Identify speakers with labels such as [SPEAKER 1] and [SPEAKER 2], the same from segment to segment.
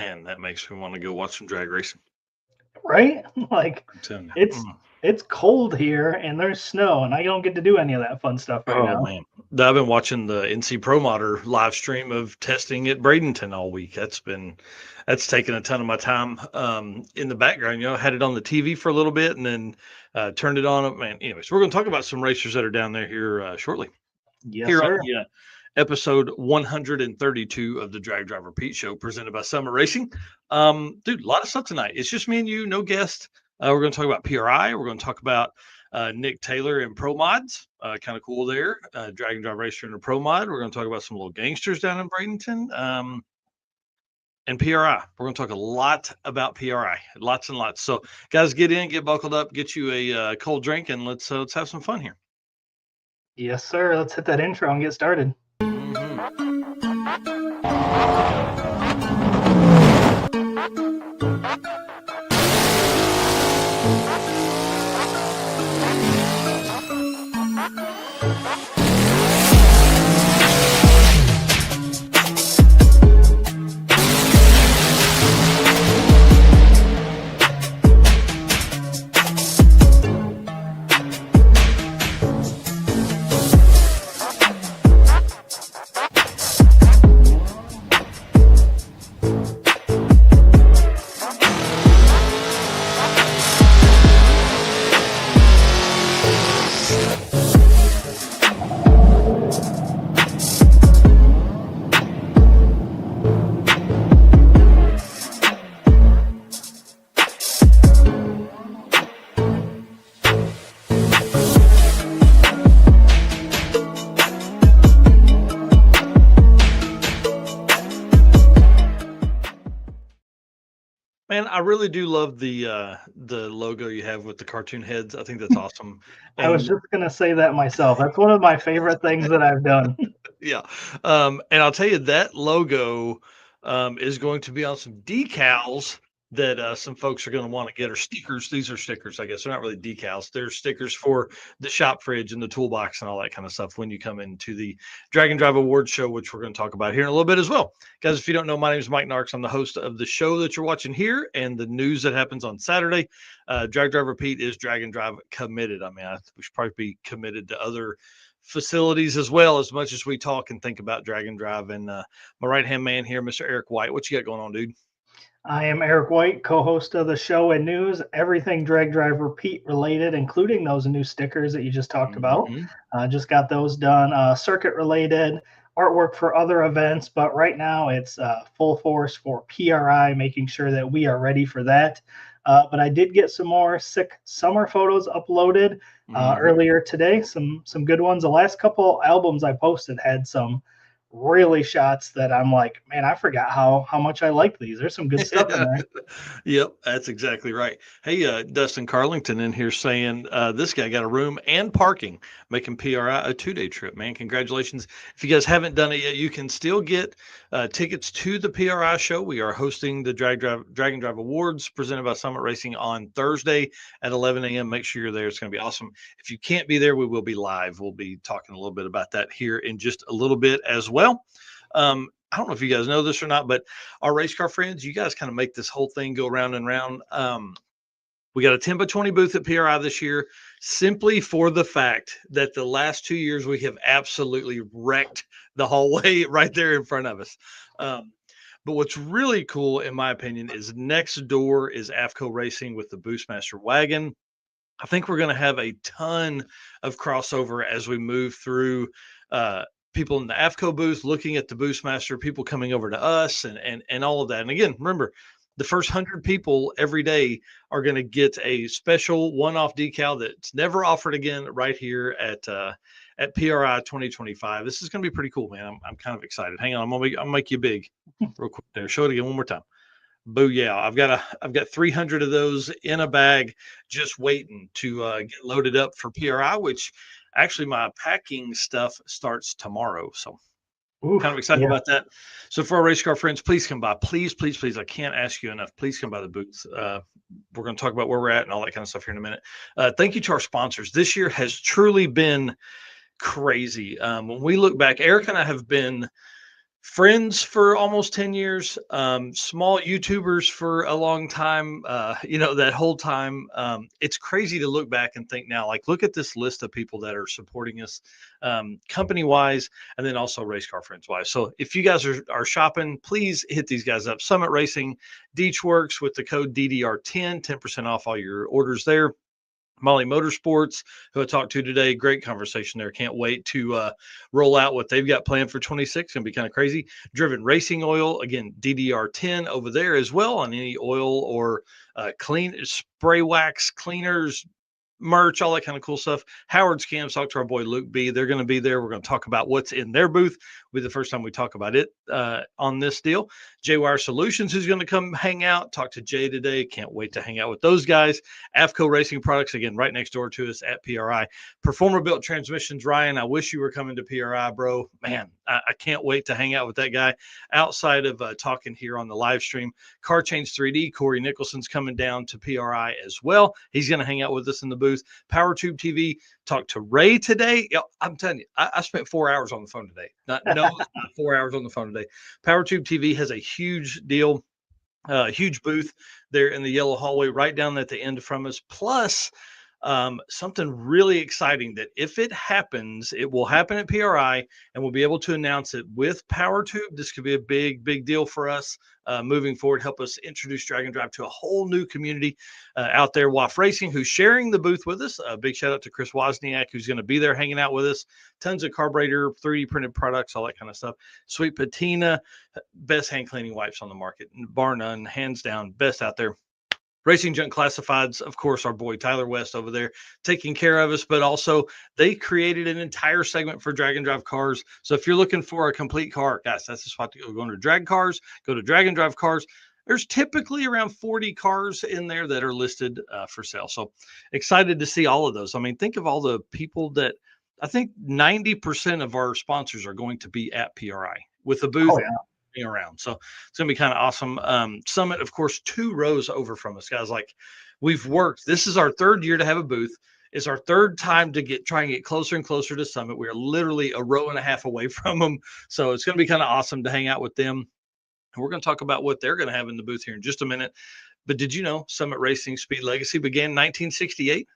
[SPEAKER 1] Man, that makes me want to go watch some drag racing.
[SPEAKER 2] right? Like
[SPEAKER 1] I'm telling you.
[SPEAKER 2] it's it's cold here and there's snow and I don't get to do any of that fun stuff right
[SPEAKER 1] Oh
[SPEAKER 2] now.
[SPEAKER 1] man, I've been watching the NC Pro Modder live stream of testing at Bradenton all week. That's taken a ton of my time in the background. You know, had it on the TV for a little bit and then turned it on. Man, anyways, we're going to talk about some racers that are down there here shortly.
[SPEAKER 2] Yes,
[SPEAKER 1] Here on
[SPEAKER 2] sir.
[SPEAKER 1] the episode 132 of the Drag Driver Pete Show, presented by Summer Racing. Dude, a lot of stuff tonight. It's just me and you, no guest. We're going to talk about PRI. We're going to talk about Nick Taylor and Pro Mods. Kind of cool there. Drag and Drive Racer and a Pro Mod. We're going to talk about some little gangsters down in Bradenton. And PRI. We're going to talk a lot about PRI, lots and lots. So, guys, get in, get buckled up, get you a cold drink, and let's have some fun here.
[SPEAKER 2] Yes, sir. Let's hit that intro and get started.
[SPEAKER 1] Man, I really do love the logo you have with the cartoon heads. I think that's awesome.
[SPEAKER 2] I was
[SPEAKER 1] And
[SPEAKER 2] just gonna say that myself. That's one of my favorite things that I've done.
[SPEAKER 1] yeah, and I'll tell you that logo is going to be on some decals that some folks are going to want to get, or stickers. These are stickers, I guess. They're not really decals. They're stickers for the shop fridge and the toolbox and all that kind of stuff when you come into the Drag and Drive Awards show, which we're going to talk about here in a little bit as well. Guys, if you don't know, my name is Mike Narks. I'm the host of the show that you're watching here and the news that happens on Saturday. Drag Driver Pete is Drag and Drive committed. I mean, we should probably be committed to other facilities as well, as much as we talk and think about Drag and Drive. And my right hand man here, Mr. Eric White. What you got going on, dude?
[SPEAKER 2] I am Eric White, co-host of the show and news, everything Drag Driver Pete related, including those new stickers that you just talked about. Just got those done, circuit related, artwork for other events, but right now it's full force for PRI, making sure that we are ready for that. But I did get some more sick summer photos uploaded earlier today, some good ones. The last couple albums I posted had some really shots that I'm like, man, I forgot how much I like these. There's some good stuff in there.
[SPEAKER 1] Yep, that's exactly right. Hey, Dustin Carlington in here saying this guy got a room and parking, making PRI a 2-day trip. Man, congratulations! If you guys haven't done it yet, you can still get tickets to the PRI show. We are hosting the Drag and Drive Awards presented by Summit Racing on Thursday at 11 a.m. Make sure you're there. It's going to be awesome. If you can't be there, we will be live. We'll be talking a little bit about that here in just a little bit as well. I don't know if you guys know this or not, but our race car friends, you guys kind of make this whole thing go round and round. We got a 10 by 20 booth at PRI this year, simply for the fact that the last 2 years we have absolutely wrecked the hallway right there in front of us. But what's really cool, in my opinion, is next door is AFCO Racing with the Boostmaster wagon. I think we're going to have a ton of crossover as we move through people in the AFCO booth looking at the Boostmaster, people coming over to us and all of that. And again, remember, the first 100 people every day are going to get a special one-off decal that's never offered again right here at PRI 2025. This is going to be pretty cool, man. I'm kind of excited. Hang on, I'll make you big real quick there. Show it again one more time. Boo, yeah, I've got 300 of those in a bag just waiting to get loaded up for PRI, which actually my packing stuff starts tomorrow. So kind of excited about that. So for our race car friends, please come by. Please, please, please. I can't ask you enough. Please come by the booth. We're going to talk about where we're at and all that kind of stuff here in a minute. Thank you to our sponsors. This year has truly been crazy. When we look back, Eric and I have been friends for almost 10 years, small YouTubers for a long time, that whole time. It's crazy to look back and think now, like, look at this list of people that are supporting us, company wise, and then also race car friends wise. So if you guys are shopping, please hit these guys up. Summit Racing, Deechworks with the code DDR10, 10% off all your orders there. Molly Motorsports, who I talked to today. Great conversation there. Can't wait to roll out what they've got planned for 26. Going to be kind of crazy. Driven Racing Oil, again, DDR10 over there as well on any oil or clean spray wax cleaners, merch, all that kind of cool stuff. Howard's Cams, talk to our boy Luke B. They're going to be there. We're going to talk about what's in their booth. Will be the first time we talk about it on this deal. J-Wire Solutions, who's going to come hang out. Talk to Jay today. Can't wait to hang out with those guys. AFCO Racing Products, again, right next door to us at PRI. Performer Built Transmissions, Ryan, I wish you were coming to PRI, bro. Man, I can't wait to hang out with that guy outside of talking here on the live stream. Car Change 3D, Corey Nicholson's coming down to PRI as well. He's going to hang out with us in the booth. Power Tube TV, talked to Ray today. I'm telling you, I spent 4 hours on the phone today. Not 4 hours on the phone today. Power Tube TV has a huge deal, huge booth there in the yellow hallway right down at the end from us. Plus, something really exciting that if it happens, it will happen at PRI, and we'll be able to announce it with PowerTube. This could be a big, big deal for us moving forward. Help us introduce Drag and Drive to a whole new community out there. WAF Racing, who's sharing the booth with us. A big shout out to Chris Wozniak, who's going to be there hanging out with us. Tons of carburetor, 3D printed products, all that kind of stuff. Sweet Patina, best hand cleaning wipes on the market, bar none, hands down, best out there. Racing Junk Classifieds, of course, our boy Tyler West over there taking care of us, but also they created an entire segment for Drag and Drive cars. So if you're looking for a complete car, guys, that's the spot to go. Go to Drag Cars, go to Drag and Drive cars. There's typically around 40 cars in there that are listed for sale. So excited to see all of those. I mean, think of all the people that I think 90% of our sponsors are going to be at PRI with a booth.
[SPEAKER 2] Oh, yeah.
[SPEAKER 1] Around. So it's going to be kind of awesome. Summit, of course, 2 rows over from us, guys. Like, we've worked. This is our 3rd year to have a booth. It's our 3rd time to try and get closer and closer to Summit. We're literally a row and a half away from them. So it's going to be kind of awesome to hang out with them. And we're going to talk about what they're going to have in the booth here in just a minute. But did you know Summit Racing Speed Legacy began in 1968?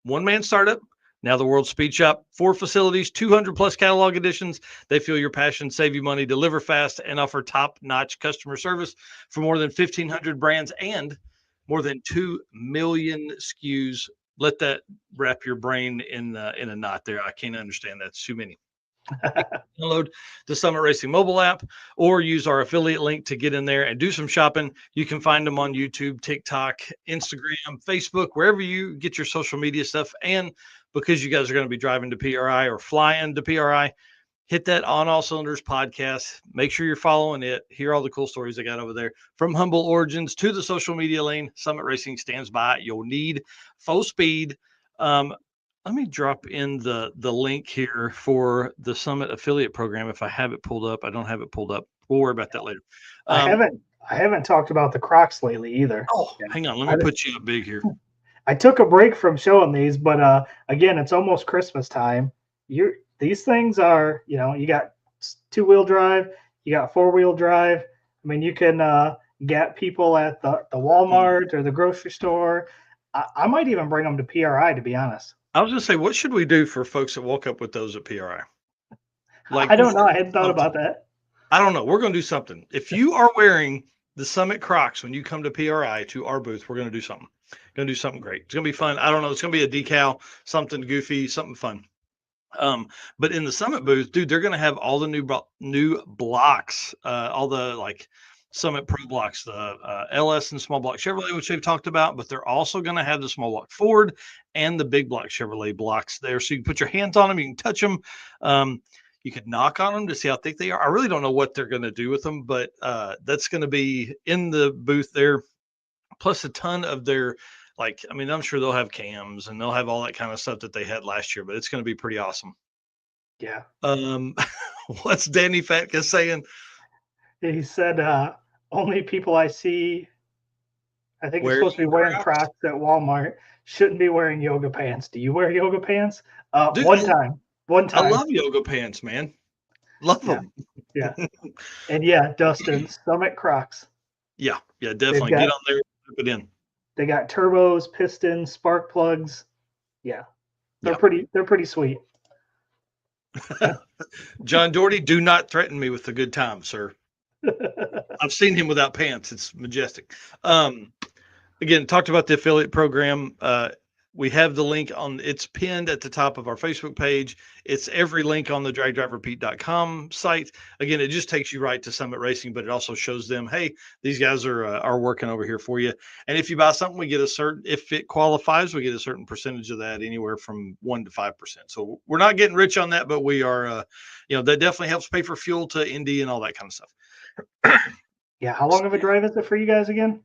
[SPEAKER 1] One-man startup. Now the World Speed Shop, 4 facilities, 200 plus catalog editions. They feel your passion, save you money, deliver fast, and offer top-notch customer service for more than 1,500 brands and more than 2 million SKUs. Let that wrap your brain in a knot there. I can't understand that. It's too many. Download the Summit Racing mobile app or use our affiliate link to get in there and do some shopping. You can find them on YouTube, TikTok, Instagram, Facebook, wherever you get your social media stuff. And because you guys are going to be driving to PRI or flying to PRI, hit that On All Cylinders podcast. Make sure you're following it. Hear all the cool stories I got over there. From humble origins to the social media lane, Summit Racing stands by. You'll need full speed. Let me drop in the link here for the Summit affiliate program. If I have it pulled up, I don't have it pulled up. We'll worry about that later.
[SPEAKER 2] I haven't talked about the Crocs lately either.
[SPEAKER 1] Oh, hang on. Let me put you up big here.
[SPEAKER 2] I took a break from showing these, but again, it's almost Christmas time. These things are, you got 2-wheel drive, you got 4-wheel drive. I mean, you can get people at the Walmart or the grocery store. I might even bring them to PRI, to be honest.
[SPEAKER 1] I was going to say, what should we do for folks that walk up with those at PRI?
[SPEAKER 2] Like, I don't know. I hadn't thought about that.
[SPEAKER 1] I don't know. We're going to do something. If you are wearing the Summit Crocs when you come to PRI to our booth, we're going to do something. Going to do something great. It's going to be fun. I don't know. It's going to be a decal, something goofy, something fun. But in the Summit booth, dude, they're going to have all the new blocks, all the like Summit Pro blocks, the LS and small block Chevrolet, which they've talked about, but they're also going to have the small block Ford and the big block Chevrolet blocks there. So you can put your hands on them, you can touch them. You could knock on them to see how thick they are. I really don't know what they're going to do with them, but that's going to be in the booth there. Plus a ton of their, like, I mean, I'm sure they'll have cams and they'll have all that kind of stuff that they had last year, but it's going to be pretty awesome.
[SPEAKER 2] Yeah.
[SPEAKER 1] What's Danny Fatka saying?
[SPEAKER 2] He said, only people I see, I think, are supposed to be wearing Crocs at Walmart, shouldn't be wearing yoga pants. Do you wear yoga pants? Dude, one time.
[SPEAKER 1] I love yoga pants, man. Love them.
[SPEAKER 2] Yeah. And yeah, Dustin, Summit Crocs.
[SPEAKER 1] Yeah,
[SPEAKER 2] They've
[SPEAKER 1] definitely get
[SPEAKER 2] got
[SPEAKER 1] on there, put it in.
[SPEAKER 2] they got turbos, pistons, spark plugs. Yeah.
[SPEAKER 1] Yeah.
[SPEAKER 2] They're pretty sweet.
[SPEAKER 1] John Doherty, do not threaten me with a good time, sir. I've seen him without pants. It's majestic. Again, talked about the affiliate program. We have the link on, it's pinned at the top of our Facebook page. It's every link on the dragdriverpete.com site. Again, it just takes you right to Summit Racing, but it also shows them, hey, these guys are working over here for you. And if you buy something, we get a certain, if it qualifies, we get a certain percentage of that, anywhere from 1% to 5%. So we're not getting rich on that, but we are, that definitely helps pay for fuel to Indy and all that kind of stuff.
[SPEAKER 2] Yeah. How long of a drive is it for you guys again?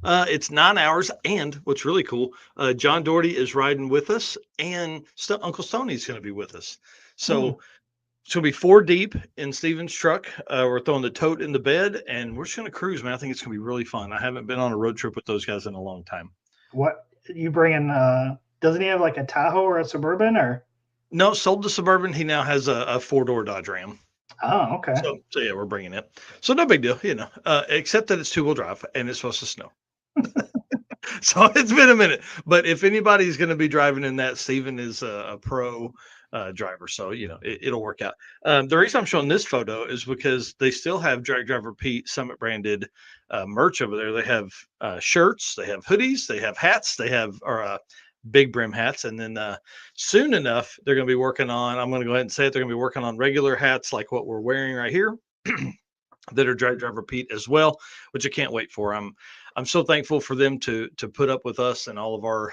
[SPEAKER 1] It's 9 hours, and what's really cool, John Doherty is riding with us, and Uncle Stoney's going to be with us. So it's going to be 4 deep in Steven's truck. We're throwing the tote in the bed, and we're just going to cruise, man. I think it's going to be really fun. I haven't been on a road trip with those guys in a long time.
[SPEAKER 2] What you bringing? Doesn't he have like a Tahoe or a Suburban or?
[SPEAKER 1] No, sold the Suburban. He now has a 4-door Dodge Ram.
[SPEAKER 2] Oh, okay.
[SPEAKER 1] So yeah, we're bringing it. So no big deal, except that it's 2-wheel drive and it's supposed to snow. So it's been a minute, but if anybody's going to be driving in that, Steven is a pro driver, so it'll work out. The reason I'm showing this photo is because they still have Drag Driver Pete Summit branded merch over there. They have shirts, they have hoodies, they have hats, they have big brim hats, and then soon enough they're going to be working on. I'm going to go ahead and say it. They're going to be working on regular hats like what we're wearing right here. That are Drag Driver Pete as well, which I can't wait for. I'm so thankful for them to put up with us and all of our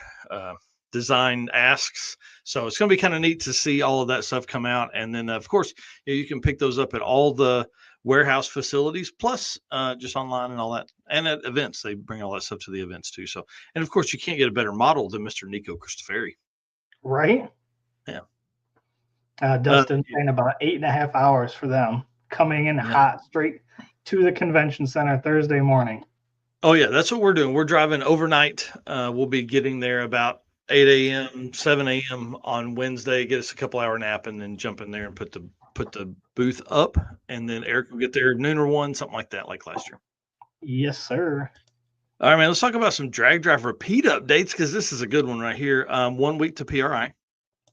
[SPEAKER 1] design asks. So it's going to be kind of neat to see all of that stuff come out. And then of course you can pick those up at all the warehouse facilities, plus just online and all that. And at events, they bring all that stuff to the events too. So, and of course you can't get a better model than Mr. Nico Christoferi.
[SPEAKER 2] Right.
[SPEAKER 1] Yeah.
[SPEAKER 2] Dustin saying about 8.5 hours for them, coming in hot straight to the convention center Thursday morning.
[SPEAKER 1] Oh yeah, that's what we're doing. We're driving overnight. We'll be getting there about 8 a.m., 7 a.m. on Wednesday, get us a couple hour nap, and then jump in there and put the booth up. And then Eric will get there noon or 1, something like that, like last year.
[SPEAKER 2] Yes, sir.
[SPEAKER 1] All right, man, let's talk about some Drag Drive Repeat updates, because this is a good one right here. 1 week to PRI.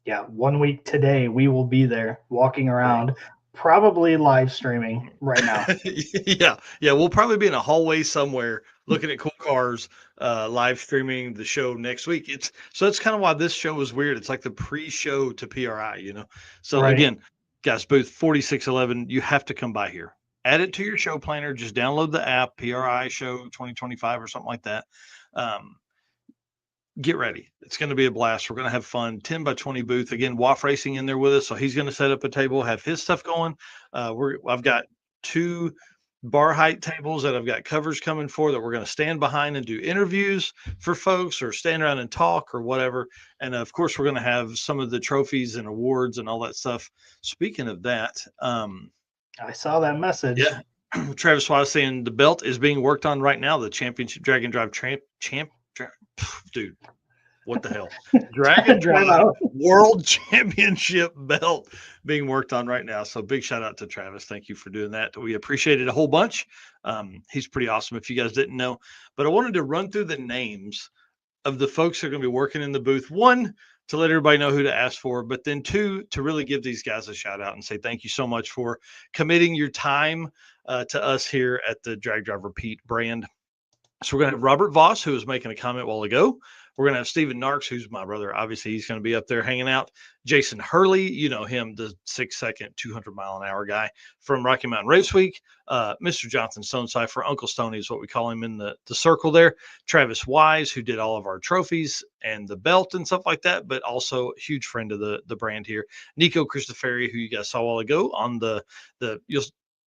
[SPEAKER 2] Yeah, 1 week today. We will be there walking around, probably live streaming right now.
[SPEAKER 1] Yeah. We'll probably be in a hallway somewhere looking at cool cars, live streaming the show next week. That's kind of why this show is weird. It's like the pre-show to PRI, So again, guys, booth 4611, you have to come by here. Add it to your show planner. Just download the app, PRI Show 2025 or something like that. Get ready. It's going to be a blast. We're going to have fun. 10 by 20 booth. Again, WAF Racing in there with us. So he's going to set up a table, have his stuff going. I've got 2 bar height tables that I've got covers coming for that we're going to stand behind and do interviews for folks, or stand around and talk or whatever. And of course, we're going to have some of the trophies and awards and all that stuff. Speaking of that,
[SPEAKER 2] I saw that message.
[SPEAKER 1] Yeah. Travis Wise saying the belt is being worked on right now. The championship Dragon Drive dude, what the hell? Dragon Drive World Championship belt being worked on right now. So big shout out to Travis. Thank you for doing that. We appreciate it a whole bunch. He's pretty awesome, if you guys didn't know. But I wanted to run through the names of the folks who are going to be working in the booth. 1, to let everybody know who to ask for, but then 2, to really give these guys a shout out and say thank you so much for committing your time to us here at the Drag Drive Repeat brand. So we're going to have Robert Voss, who was making a comment a while ago. We're going to have Steven Narks, who's my brother. Obviously, he's going to be up there hanging out. Jason Hurley, you know him, the 6-second, 200-mile-an-hour guy from Rocky Mountain Race Week. Mr. Jonathan Stonecipher, Uncle Stoney is what we call him in the circle there. Travis Wise, who did all of our trophies and the belt and stuff like that, but also a huge friend of the brand here. Nico Christoferi, who you guys saw a while ago on the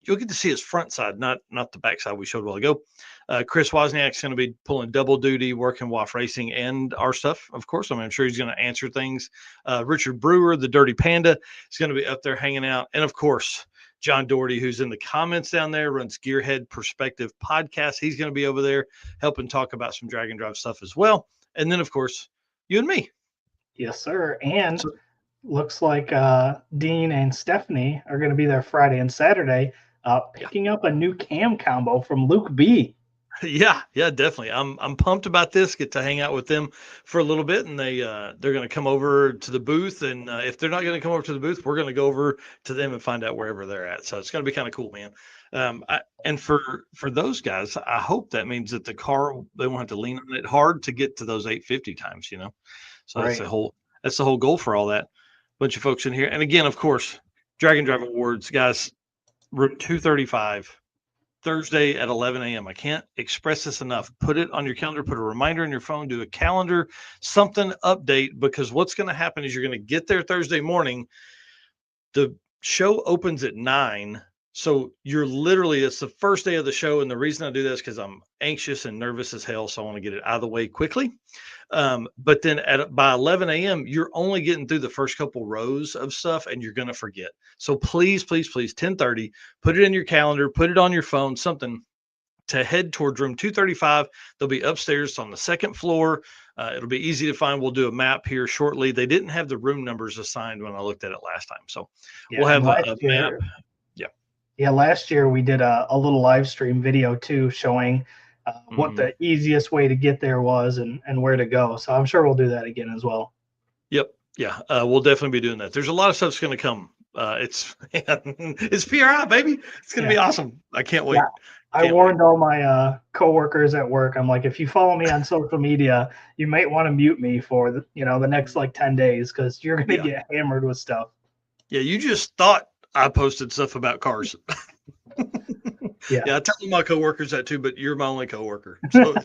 [SPEAKER 1] you'll get to see his front side, not the back side we showed a while ago. Chris Wozniak's going to be pulling double duty, working WAF Racing and our stuff, of course. I'm sure he's going to answer things. Richard Brewer, the Dirty Panda, is going to be up there hanging out. And, of course, John Doherty, who's in the comments down there, runs Gearhead Perspective Podcast. He's going to be over there helping talk about some Dragon Drive stuff as well. And then, of course, you and me.
[SPEAKER 2] Yes, sir. And looks like Dean and Stephanie are going to be there Friday and Saturday,
[SPEAKER 1] Yeah.
[SPEAKER 2] picking up a new cam combo from Luke B.
[SPEAKER 1] Yeah, yeah, definitely. I'm pumped about this. Get to hang out with them for a little bit, and they're going to come over to the booth. And if they're not going to come over to the booth, we're going to go over to them and find out wherever they're at. So it's going to be kind of cool, man. And for those guys, I hope that means that the car they won't have to lean on it hard to get to those 850 times. So
[SPEAKER 2] Right.
[SPEAKER 1] that's the whole goal for all that. Bunch of folks in here, and again, of course, Dragon Drive Awards, guys. Room 235. Thursday at 11 a.m. I can't express this enough. Put it on your calendar, put a reminder on your phone, do a calendar, something update, because what's going to happen is you're going to get there Thursday morning. The show opens at 9. So it's the first day of the show. And the reason I do this because I'm anxious and nervous as hell. So I want to get it out of the way quickly. But then by 11 a.m., you're only getting through the first couple rows of stuff and you're going to forget. So please, please, please, 10:30, put it in your calendar, put it on your phone, something to head towards room 235. They'll be upstairs on the second floor. It'll be easy to find. We'll do a map here shortly. They didn't have the room numbers assigned when I looked at it last time. So we'll
[SPEAKER 2] Yeah, and
[SPEAKER 1] have
[SPEAKER 2] last
[SPEAKER 1] a map.
[SPEAKER 2] year,
[SPEAKER 1] Yeah.
[SPEAKER 2] yeah, last year we did a little live stream video too, showing what
[SPEAKER 1] Mhm.
[SPEAKER 2] the easiest way to get there was and where to go. So I'm sure we'll do that again as well.
[SPEAKER 1] Yep. Yeah. We'll definitely be doing that. There's a lot of stuff that's going to come. It's PRI, baby. It's going to be
[SPEAKER 2] Yeah,
[SPEAKER 1] awesome. I can't
[SPEAKER 2] yeah.
[SPEAKER 1] wait.
[SPEAKER 2] I
[SPEAKER 1] Can't wait.
[SPEAKER 2] warned all my coworkers at work. I'm like, if you follow me on social media, you might want to mute me for the next like 10 days because you're gonna
[SPEAKER 1] Yeah.
[SPEAKER 2] get hammered with stuff.
[SPEAKER 1] Yeah. You just thought I posted stuff about cars.
[SPEAKER 2] Yeah,
[SPEAKER 1] Yeah, I tell my coworkers that too, but you're my only coworker. So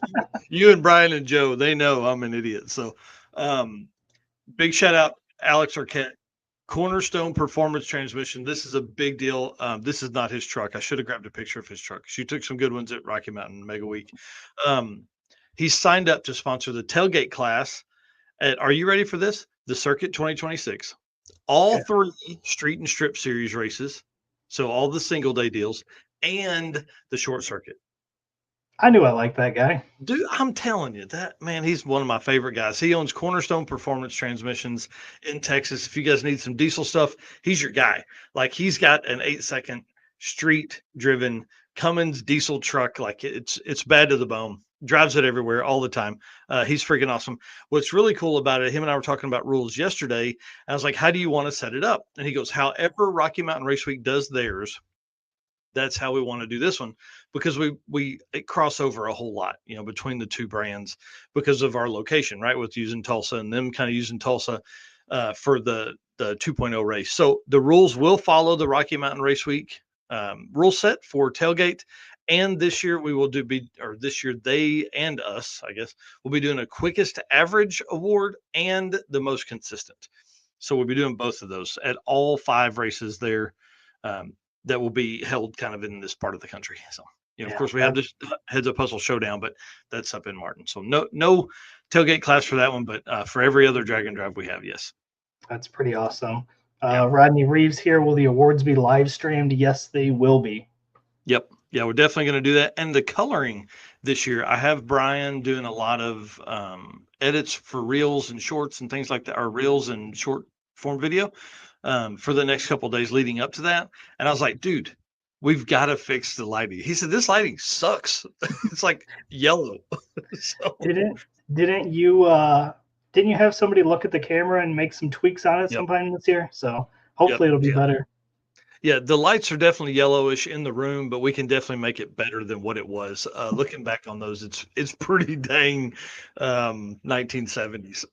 [SPEAKER 1] you and Brian and Joe, they know I'm an idiot. So um, big shout out, Alex Arquette, Cornerstone Performance Transmission. This is a big deal. This is not his truck. I should have grabbed a picture of his truck. She took some good ones at Rocky Mountain Mega Week. Um, he's signed up to sponsor the tailgate class at, are you ready for this? The Circuit 2026. All
[SPEAKER 2] yeah.
[SPEAKER 1] three street and strip series races. So all the single day deals and the short circuit.
[SPEAKER 2] I knew I liked that guy.
[SPEAKER 1] Dude, I'm telling you that man, he's one of my favorite guys. He owns Cornerstone Performance Transmissions in Texas. If you guys need some diesel stuff, he's your guy. Like he's got an 8-second street driven Cummins diesel truck. Like it's bad to the bone. Drives it everywhere all the time. He's freaking awesome. What's really cool about it, him and I were talking about rules yesterday. I was like, how do you want to set it up? And he goes, however Rocky Mountain Race Week does theirs, that's how we want to do this one, because it cross over a whole lot, between the two brands because of our location, right? With using Tulsa and them kind of using Tulsa for the 2.0 race. So the rules will follow the Rocky Mountain Race Week rule set for tailgate. And this year this year they and us, I guess, will be doing a quickest average award and the most consistent. So we'll be doing both of those at all 5 races there. Um, that will be held kind of in this part of the country. So, of
[SPEAKER 2] Yeah,
[SPEAKER 1] course, we have this Heads Up Hustle Showdown, but that's up in Martin. So no tailgate class for that one, but for every other Dragon Drive we have, yes.
[SPEAKER 2] that's pretty awesome.
[SPEAKER 1] Yeah.
[SPEAKER 2] Rodney Reeves here. Will the awards be live streamed? Yes, they will be.
[SPEAKER 1] Yep. Yeah, we're definitely going to do that. And the coloring this year, I have Brian doing a lot of edits for reels and shorts and things like that, or reels and short form video for the next couple days leading up to that. And I was like, dude, we've got to fix the lighting. He said, this lighting sucks. It's like yellow. So,
[SPEAKER 2] Didn't didn't you didn't you have somebody look at the camera and make some tweaks on it
[SPEAKER 1] yep.
[SPEAKER 2] sometime this year? So
[SPEAKER 1] Yep.
[SPEAKER 2] hopefully it'll be
[SPEAKER 1] Yeah.
[SPEAKER 2] better.
[SPEAKER 1] Yeah, the lights are definitely yellowish in the room, but we can definitely make it better than what it was. Looking back on those, it's pretty dang 1970s.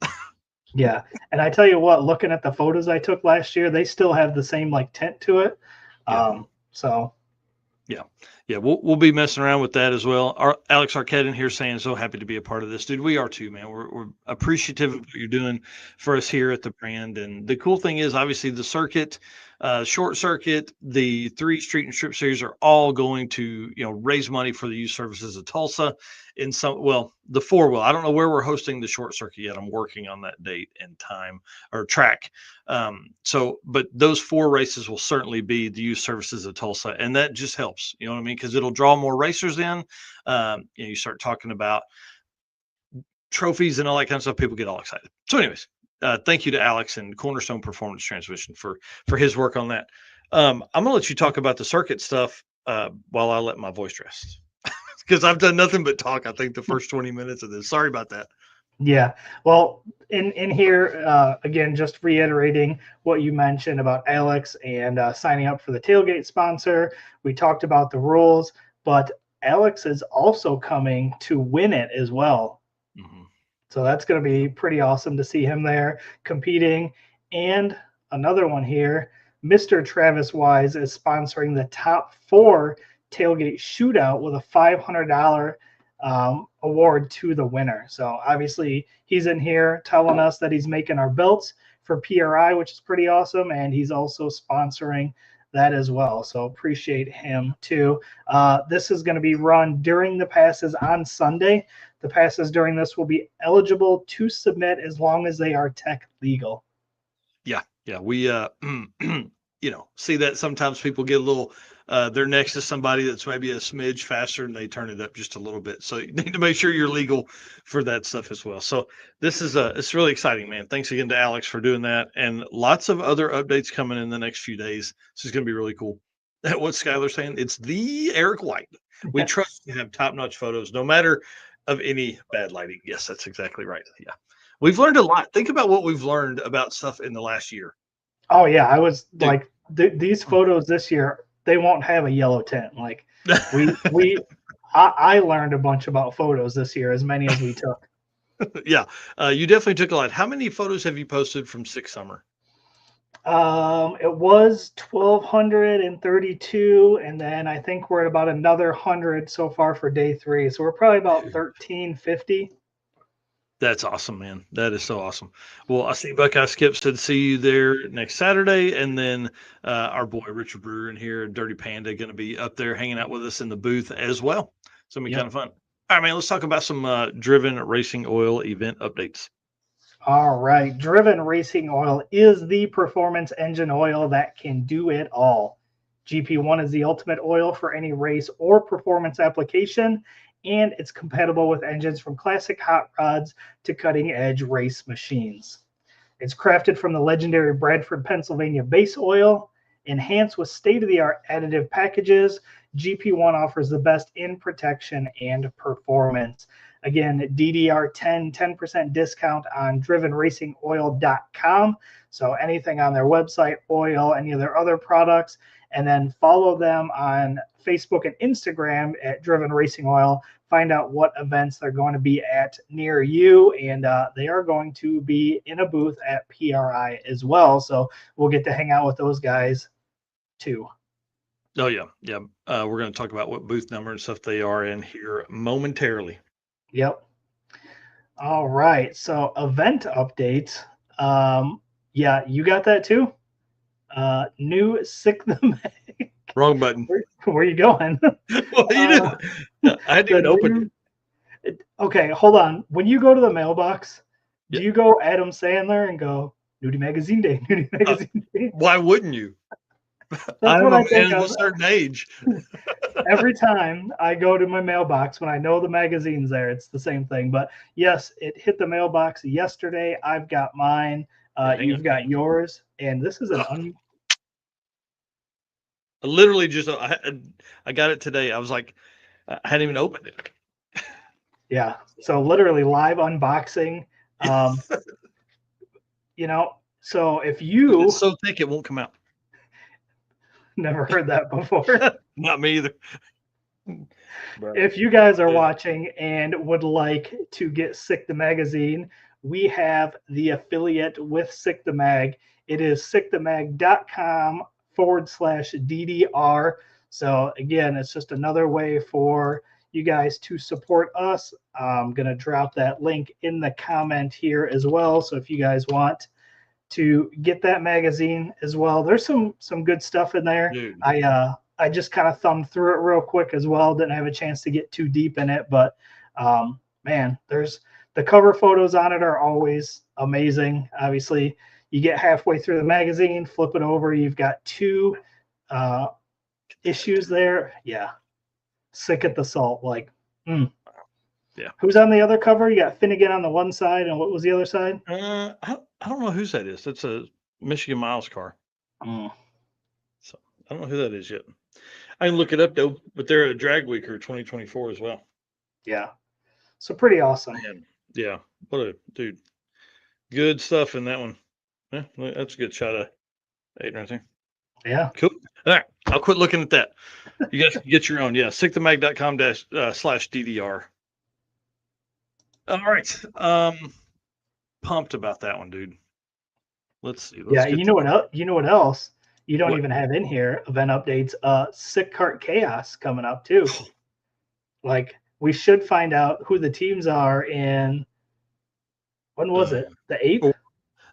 [SPEAKER 2] Yeah. And I tell you what, looking at the photos I took last year, they still have the same like tint to it.
[SPEAKER 1] Yeah.
[SPEAKER 2] So
[SPEAKER 1] Yeah, yeah, we'll be messing around with that as well. Alex Arquette in here saying so happy to be a part of this, dude. We are too, man. We're appreciative of what you're doing for us here at the brand. And the cool thing is, obviously, the circuit, short circuit, the 3 street and strip series are all going to raise money for the youth services of Tulsa. The 4 will. I don't know where we're hosting the short circuit yet. I'm working on that date and time or track. But those 4 races will certainly be the youth services of Tulsa, and that just helps, you know what I mean? Because it'll draw more racers in. You start talking about trophies and all that kind of stuff, people get all excited. So, anyways, thank you to Alex and Cornerstone Performance Transmission for his work on that. I'm gonna let you talk about the circuit stuff while I let my voice rest because I've done nothing but talk. I think the first 20 minutes of this. Sorry about that.
[SPEAKER 2] Yeah. Well, in here again, just reiterating what you mentioned about Alex and signing up for the tailgate sponsor. We talked about the rules, but Alex is also coming to win it as well.
[SPEAKER 1] Mm-hmm.
[SPEAKER 2] So that's going to be pretty awesome to see him there competing. And another one here, Mr. Travis Wise is sponsoring the top 4 tailgate shootout with a $500 award to the winner. So obviously he's in here telling us that he's making our belts for PRI, which is pretty awesome. And he's also sponsoring that as well. So appreciate him too. This is going to be run during the passes on Sunday. The passes during this will be eligible to submit as long as they are tech legal.
[SPEAKER 1] Yeah, we see that sometimes people get a little they're next to somebody that's maybe a smidge faster and they turn it up just a little bit. So you need to make sure you're legal for that stuff as well. So this is it's really exciting, man. Thanks again to Alex for doing that, and lots of other updates coming in the next few days. This is going to be really cool. What Skylar's saying, it's the Eric White. We trust to have top-notch photos, no matter of any bad lighting. Yes, that's exactly right. Yeah. We've learned a lot. Think about what we've learned about stuff in the last year.
[SPEAKER 2] Oh yeah, I was like these photos this year, they won't have a yellow tint. Like I learned a bunch about photos this year, as many as we took.
[SPEAKER 1] Yeah, you definitely took a lot. How many photos have you posted from Six Summer?
[SPEAKER 2] It was 1,232, and then I think we're at about another 100 so far for day 3. So we're probably about 1,350.
[SPEAKER 1] That's awesome, man. That is so awesome. Well, I see Buckeye Skip said see you there next Saturday, and then our boy Richard Brewer in here, Dirty Panda, going to be up there hanging out with us in the booth as well. So it'll be kind of fun. All right, man. Let's talk about some Driven Racing Oil event updates.
[SPEAKER 2] All right. Driven Racing Oil is the performance engine oil that can do it all. GP1 is the ultimate oil for any race or performance application, and it's compatible with engines from classic hot rods to cutting edge race machines. It's crafted from the legendary Bradford, Pennsylvania base oil. Enhanced with state of the art additive packages, GP1 offers the best in protection and performance. Again, DDR10, 10% discount on drivenracingoil.com. So anything on their website, oil, any of their other products, and then follow them on Facebook and Instagram at Driven Racing Oil. Find out what events they're going to be at near you, and they are going to be in a booth at PRI as well. So we'll get to hang out with those guys too.
[SPEAKER 1] Oh yeah. We're going to talk about what booth number and stuff they are in here momentarily.
[SPEAKER 2] Yep. All right. So event updates. Yeah, you got that too. New Sick the Mag.
[SPEAKER 1] Wrong button.
[SPEAKER 2] Where are you going?
[SPEAKER 1] Well, you didn't. I didn't even open
[SPEAKER 2] it. Okay, hold on. When you go to the mailbox, do you go Adam Sandler and go Nudie Magazine Day? Nudie Magazine Day.
[SPEAKER 1] Why wouldn't you?
[SPEAKER 2] That's what I think
[SPEAKER 1] of a certain age.
[SPEAKER 2] Every time I go to my mailbox, when I know the magazine's there, it's the same thing. But yes, it hit the mailbox yesterday. I've got mine. You've got yours, and this is an
[SPEAKER 1] literally just I got it today. I was like, I hadn't even opened it.
[SPEAKER 2] Yeah. So literally live unboxing. So if you
[SPEAKER 1] it's so thick it won't come out.
[SPEAKER 2] Never heard that before.
[SPEAKER 1] Not me either.
[SPEAKER 2] If you guys are watching and would like to get Sick the Magazine, we have the affiliate with Sick the Mag. It is sickthemag.com/DDR. So again, it's just another way for you guys to support us. I'm going to drop that link in the comment here as well. So if you guys want to get that magazine as well, there's some good stuff in there. Dude. I just kind of thumbed through it real quick as well. Didn't have a chance to get too deep in it, but man, there's the cover photos on it are always amazing. Obviously, you get halfway through the magazine, flip it over, you've got 2 issues there. Yeah, sick at the salt, like.
[SPEAKER 1] Yeah.
[SPEAKER 2] Who's on the other cover? You got Finnegan on the one side, and what was the other side?
[SPEAKER 1] I don't know whose that is. That's a Michigan Miles car.
[SPEAKER 2] Mm,
[SPEAKER 1] So I don't know who that is yet. I can look it up though, but they're a drag weeker 2024 as well.
[SPEAKER 2] yeah. So pretty awesome.
[SPEAKER 1] Man, yeah. What a dude. Good stuff in that one. Yeah, that's a good shot of 8 right there.
[SPEAKER 2] Yeah.
[SPEAKER 1] Cool. All right. I'll quit looking at that. You guys can get your own. Yeah. SickTheMag.com slash DDR. All right. Pumped about that one, dude. Let's see. Let's
[SPEAKER 2] Yeah.
[SPEAKER 1] get
[SPEAKER 2] You know what else? You don't
[SPEAKER 1] what
[SPEAKER 2] even have in here event updates. Sick Cart Chaos coming up too. Like we should find out who the teams are in. When was it? The 8th?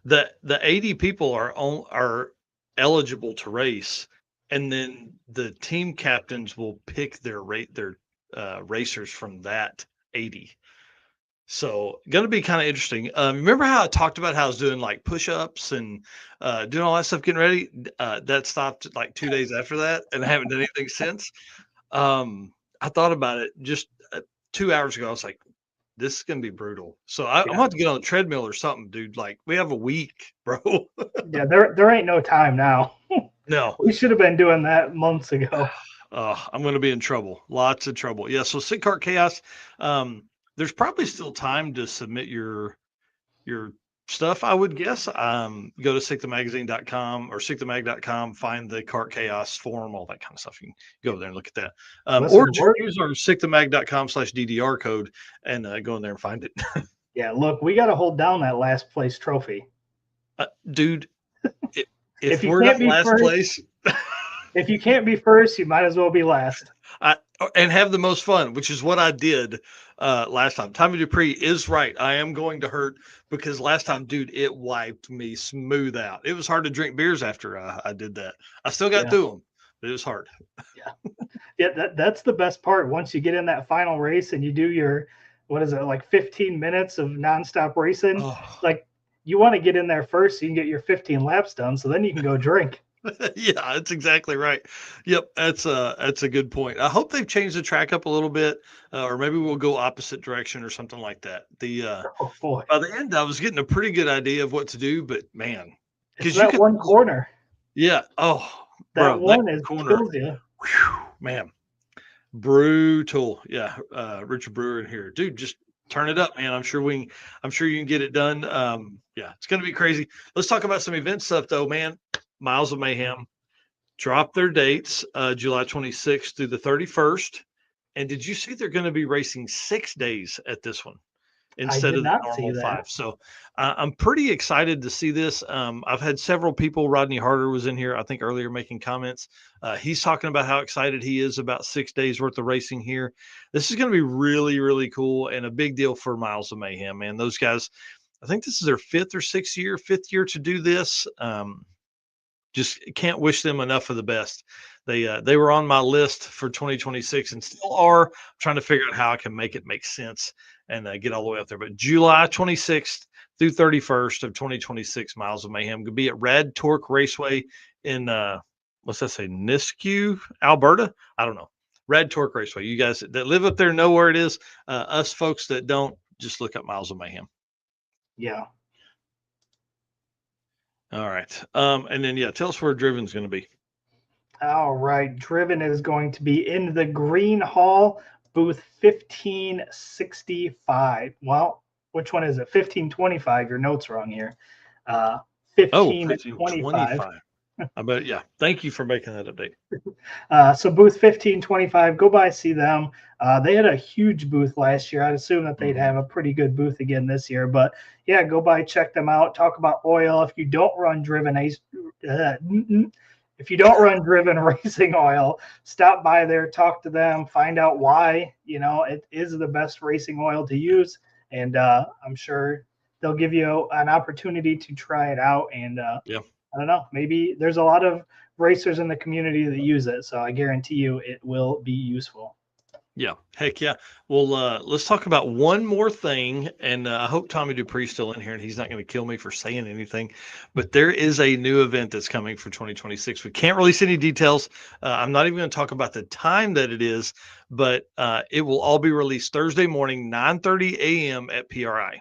[SPEAKER 1] the 80 people are eligible to race, and then the team captains will pick their racers from that 80. So going to be kind of interesting. Remember how I talked about how I was doing like push-ups and doing all that stuff getting ready? That stopped like 2 days after that, and I haven't done anything since. I thought about it just 2 hours ago. I was like, this is gonna be brutal. So I'm gonna have to get on the treadmill or something, dude. Like we have a week, bro.
[SPEAKER 2] Yeah, there ain't no time now.
[SPEAKER 1] No,
[SPEAKER 2] We should have been doing that months ago.
[SPEAKER 1] I'm gonna be in trouble. Lots of trouble. Yeah. So Sick Cart Chaos. There's probably still time to submit your stuff, I would guess. Go to sickthemagazine.com or sickthemag.com, find the Cart Chaos forum, all that kind of stuff. You can go there and look at that.
[SPEAKER 2] Listen,
[SPEAKER 1] Or just use our sickthemag.com/DDR code and go in there and find it.
[SPEAKER 2] Yeah, look, we got to hold down that last place trophy.
[SPEAKER 1] Dude, if
[SPEAKER 2] If you
[SPEAKER 1] we're
[SPEAKER 2] can't
[SPEAKER 1] not
[SPEAKER 2] be
[SPEAKER 1] last
[SPEAKER 2] first,
[SPEAKER 1] place,
[SPEAKER 2] if you can't be first, you might as well be last.
[SPEAKER 1] and have the most fun, which is what I did last time. Tommy Dupree is right. I am going to hurt because last time, dude, it wiped me smooth out. It was hard to drink beers after I did that. I still got
[SPEAKER 2] Yeah.
[SPEAKER 1] through them, but it was hard.
[SPEAKER 2] Yeah, that's the best part. Once you get in that final race and you do your, what is it, like 15 minutes of nonstop racing,
[SPEAKER 1] Oh.
[SPEAKER 2] like you want to get in there first so you can get your 15 laps done, so then you can go drink.
[SPEAKER 1] Yeah, that's exactly right. Yep, that's a good point. I hope they've changed the track up a little bit, or maybe we'll go opposite direction or something like that.
[SPEAKER 2] Oh boy,
[SPEAKER 1] By the end, I was getting a pretty good idea of what to do, but man,
[SPEAKER 2] it's
[SPEAKER 1] because you
[SPEAKER 2] that
[SPEAKER 1] can,
[SPEAKER 2] one corner.
[SPEAKER 1] yeah. Oh,
[SPEAKER 2] That
[SPEAKER 1] bro, that
[SPEAKER 2] one is
[SPEAKER 1] corner,
[SPEAKER 2] kills you.
[SPEAKER 1] whew, man, brutal. Yeah, Richard Brewer in here, dude. Just turn it up, man. I'm sure you can get it done. Yeah, it's gonna be crazy. Let's talk about some event stuff, though, man. Miles of Mayhem dropped their dates, July 26th through the 31st. And did you see they're going to be racing 6 days at this one
[SPEAKER 2] I
[SPEAKER 1] instead
[SPEAKER 2] did
[SPEAKER 1] of the
[SPEAKER 2] not see
[SPEAKER 1] normal
[SPEAKER 2] that.
[SPEAKER 1] 5? So I'm pretty excited to see this. I've had several people. Rodney Harder was in here, I think, earlier making comments. He's talking about how excited he is about 6 days worth of racing here. This is going to be really, really cool and a big deal for Miles of Mayhem, man. Those guys, I think this is their fifth year to do this. Just can't wish them enough of the best. They were on my list for 2026 and still are. I'm trying to figure out how I can make it make sense and get all the way up there. But July 26th through 31st of 2026, Miles of Mayhem could be at Rad Torque Raceway in what's that say, Nisku, Alberta? I don't know. Rad Torque Raceway. You guys that live up there know where it is. Us folks that don't, just look up Miles of Mayhem.
[SPEAKER 2] Yeah.
[SPEAKER 1] All right. And then tell us where Driven's going to be.
[SPEAKER 2] All right. Driven is going to be in the Green Hall, booth 1565. Well, which one is it? 1525. Your note's wrong here. 1525.
[SPEAKER 1] I bet. Yeah. Thank you for making that update.
[SPEAKER 2] So booth 1525, go by, see them. They had a huge booth last year. I'd assume that they'd have a pretty good booth again this year. But yeah, go by, check them out. Talk about oil. If you don't run driven racing oil, stop by there, talk to them, find out why it is the best racing oil to use, and I'm sure they'll give you an opportunity to try it out. And
[SPEAKER 1] yeah,
[SPEAKER 2] I don't know, maybe there's a lot of racers in the community that use it, so I guarantee you it will be useful.
[SPEAKER 1] Yeah, heck yeah. Well, let's talk about one more thing, and I hope Tommy Dupree's still in here, and he's not going to kill me for saying anything. But there is a new event that's coming for 2026. We can't release any details. I'm not even going to talk about the time that it is, but it will all be released Thursday morning, 9:30 a.m. at PRI.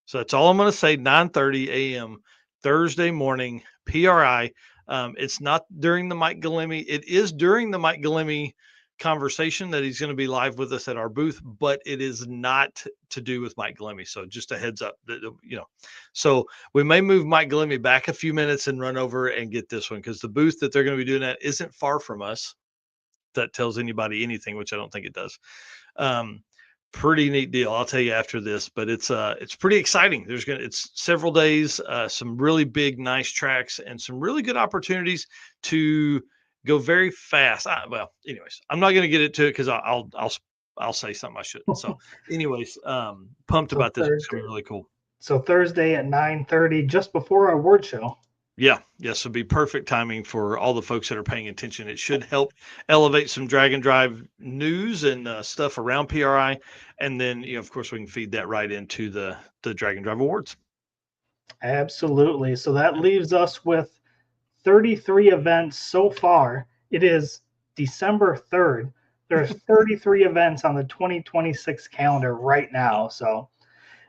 [SPEAKER 1] So that's all I'm going to say. 9:30 a.m. Thursday morning, PRI. It's not during the Mike Galemi. It is during the Mike Galemi conversation that he's going to be live with us at our booth, but it is not to do with Mike Galemi. So just a heads up that So we may move Mike Galemi back a few minutes and run over and get this one because the booth that they're going to be doing that isn't far from us. That tells anybody anything, which I don't think it does. Um, Pretty neat deal. I'll tell you after this, but it's pretty exciting. It's several days, some really big, nice tracks, and some really good opportunities to go very fast. Well, anyways, I'm not going to get into it because I'll say something I shouldn't. So, anyways, pumped
[SPEAKER 2] So
[SPEAKER 1] about this. It's
[SPEAKER 2] Thursday,
[SPEAKER 1] gonna be really cool.
[SPEAKER 2] so Thursday at 9:30, just before our award show.
[SPEAKER 1] Yeah, yes, it'll be perfect timing for all the folks that are paying attention. It should help elevate some drag and drive news and stuff around PRI, and then of course, we can feed that right into the Drag and Drive Awards.
[SPEAKER 2] Absolutely. So that leaves us with 33 events so far. It is December 3rd. There's 33 events on the 2026 calendar right now. So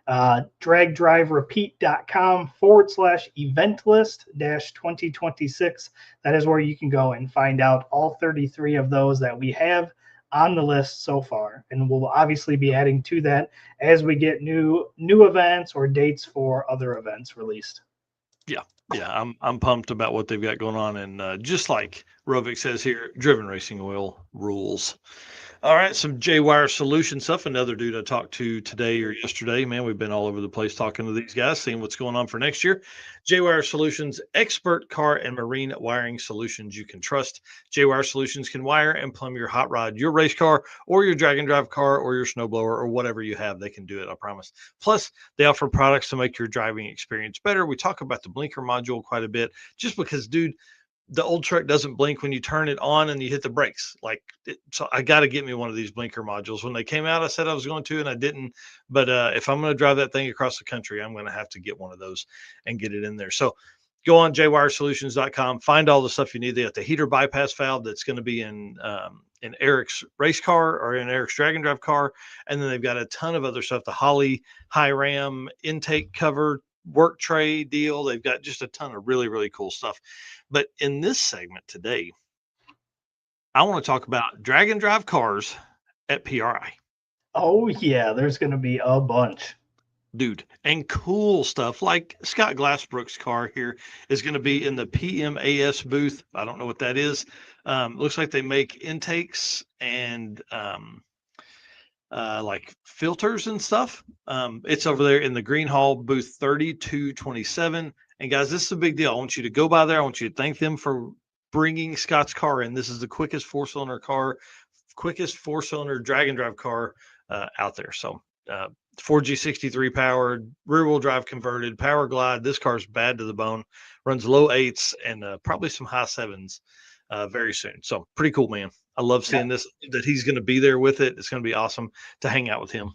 [SPEAKER 2] dragdriverepeat.com/event list 2026. That is where you can go and find out all 33 of those that we have on the list so far. And we'll obviously be adding to that as we get new events or dates for other events released.
[SPEAKER 1] Yeah, yeah, I'm pumped about what they've got going on, and just like Rovic says here, driven racing oil rules. All right, some J Wire Solution stuff. Another dude I talked to today or yesterday. Man, we've been all over the place talking to these guys, seeing what's going on for next year. J Wire Solutions, expert car and marine wiring solutions you can trust. J Wire Solutions can wire and plumb your hot rod, your race car, or your drag and drive car, or your snowblower, or whatever you have. They can do it, I promise. Plus, they offer products to make your driving experience better. We talk about the blinker module quite a bit, just because, dude, the old truck doesn't blink when you turn it on and you hit the brakes. So I got to get me one of these blinker modules. When they came out, I said I was going to, and I didn't. But if I'm going to drive that thing across the country, I'm going to have to get one of those and get it in there. So go on jwiresolutions.com, find all the stuff you need. They got the heater bypass valve that's going to be in Eric's race car or in Eric's drag and drive car. And then they've got a ton of other stuff, the Holly high ram intake cover, work tray deal. They've got just a ton of really, really cool stuff. But in this segment today, I want to talk about drag and drive cars at PRI.
[SPEAKER 2] Oh, yeah, there's going to be a bunch.
[SPEAKER 1] Dude, and cool stuff like Scott Glassbrook's car here is going to be in the PMAS booth. I don't know what that is. Looks like they make intakes and like filters and stuff. It's over there in the Green Hall booth 3227. And guys, this is a big deal. I want you to go by there. I want you to thank them for bringing Scott's car in. This is the quickest quickest four cylinder drag and drive car out there. So, 4G63 powered, rear wheel drive converted, power glide. This car's bad to the bone, runs low eights and probably some high sevens very soon. So, pretty cool, man. I love seeing this, that he's going to be there with it. It's going to be awesome to hang out with him.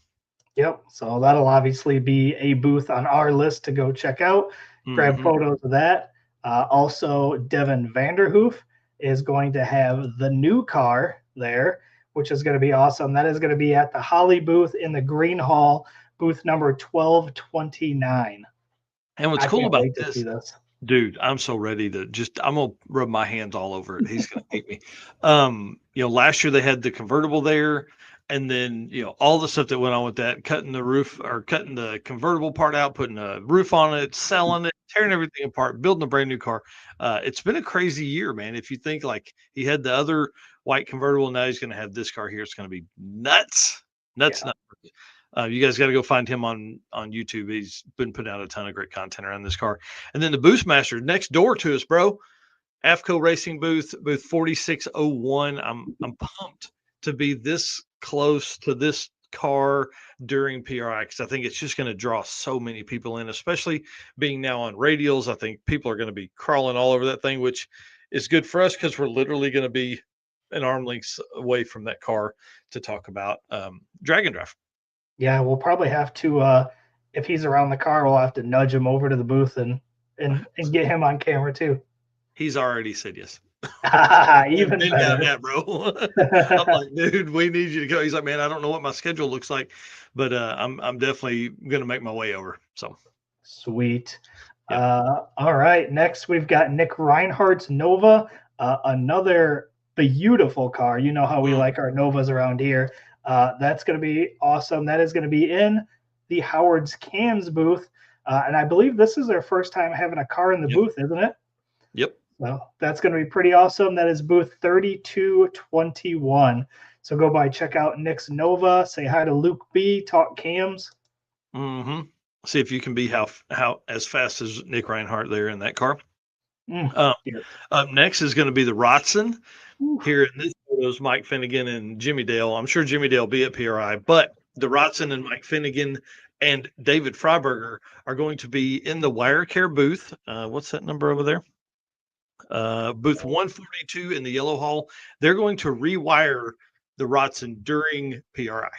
[SPEAKER 2] Yep. So that'll obviously be a booth on our list to go check out, grab photos of that. Also, Devin Vanderhoof is going to have the new car there, which is going to be awesome. That is going to be at the Holly booth in the Green Hall, booth number 1229.
[SPEAKER 1] And what's
[SPEAKER 2] I
[SPEAKER 1] cool
[SPEAKER 2] can't
[SPEAKER 1] about
[SPEAKER 2] wait to see
[SPEAKER 1] this,
[SPEAKER 2] this.
[SPEAKER 1] dude, I'm so ready to I'm gonna rub my hands all over it. He's gonna hate me. Last year they had the convertible there, and then all the stuff that went on with that, cutting the roof or cutting the convertible part out, putting a roof on it, selling it, tearing everything apart, building a brand new car. It's been a crazy year, man. If you think like he had the other white convertible, now he's gonna have this car here. It's gonna be nuts, nuts,
[SPEAKER 2] Yeah.
[SPEAKER 1] nuts. You guys got to go find him on YouTube. He's been putting out a ton of great content around this car. And then the Boostmaster next door to us, bro. AFCO Racing booth 4601. I'm pumped to be this close to this car during PRI because I think it's just going to draw so many people in, especially being now on radials. I think people are going to be crawling all over that thing, which is good for us because we're literally going to be an arm length away from that car to talk about drag and drive.
[SPEAKER 2] Yeah, we'll probably have to if he's around the car, we'll have to nudge him over to the booth and get him on camera too.
[SPEAKER 1] He's already said yes. I've
[SPEAKER 2] Even
[SPEAKER 1] been down
[SPEAKER 2] better.
[SPEAKER 1] that, bro. I'm like, dude, we need you to go. He's like, man, I don't know what my schedule looks like, but I'm definitely gonna make my way over. So
[SPEAKER 2] Sweet.
[SPEAKER 1] yeah.
[SPEAKER 2] All right. Next, we've got Nick Reinhardt's Nova, another beautiful car. You know how we
[SPEAKER 1] Mm,
[SPEAKER 2] like our Novas around here. That's going to be awesome. That is going to be in the Howard's Cans booth. And I believe this is their first time having a car in the
[SPEAKER 1] yep.
[SPEAKER 2] booth, isn't it?
[SPEAKER 1] Yep.
[SPEAKER 2] So that's going to be pretty awesome. That is booth 3221. So go by, check out Nick's Nova. Say hi to Luke B. Talk cams.
[SPEAKER 1] Mm-hmm. See if you can be how as fast as Nick Reinhardt there in that car.
[SPEAKER 2] Mm, yeah.
[SPEAKER 1] Up next is going to be the Rotson.
[SPEAKER 2] Oof.
[SPEAKER 1] Here in this photo is Mike Finnegan and Jimmy Dale. I'm sure Jimmy Dale will be at PRI, but the Rotson and Mike Finnegan and David Freiberger are going to be in the Wire Care booth. What's that number over there? Booth 142 in the Yellow Hall. They're going to rewire the Rotson during PRI.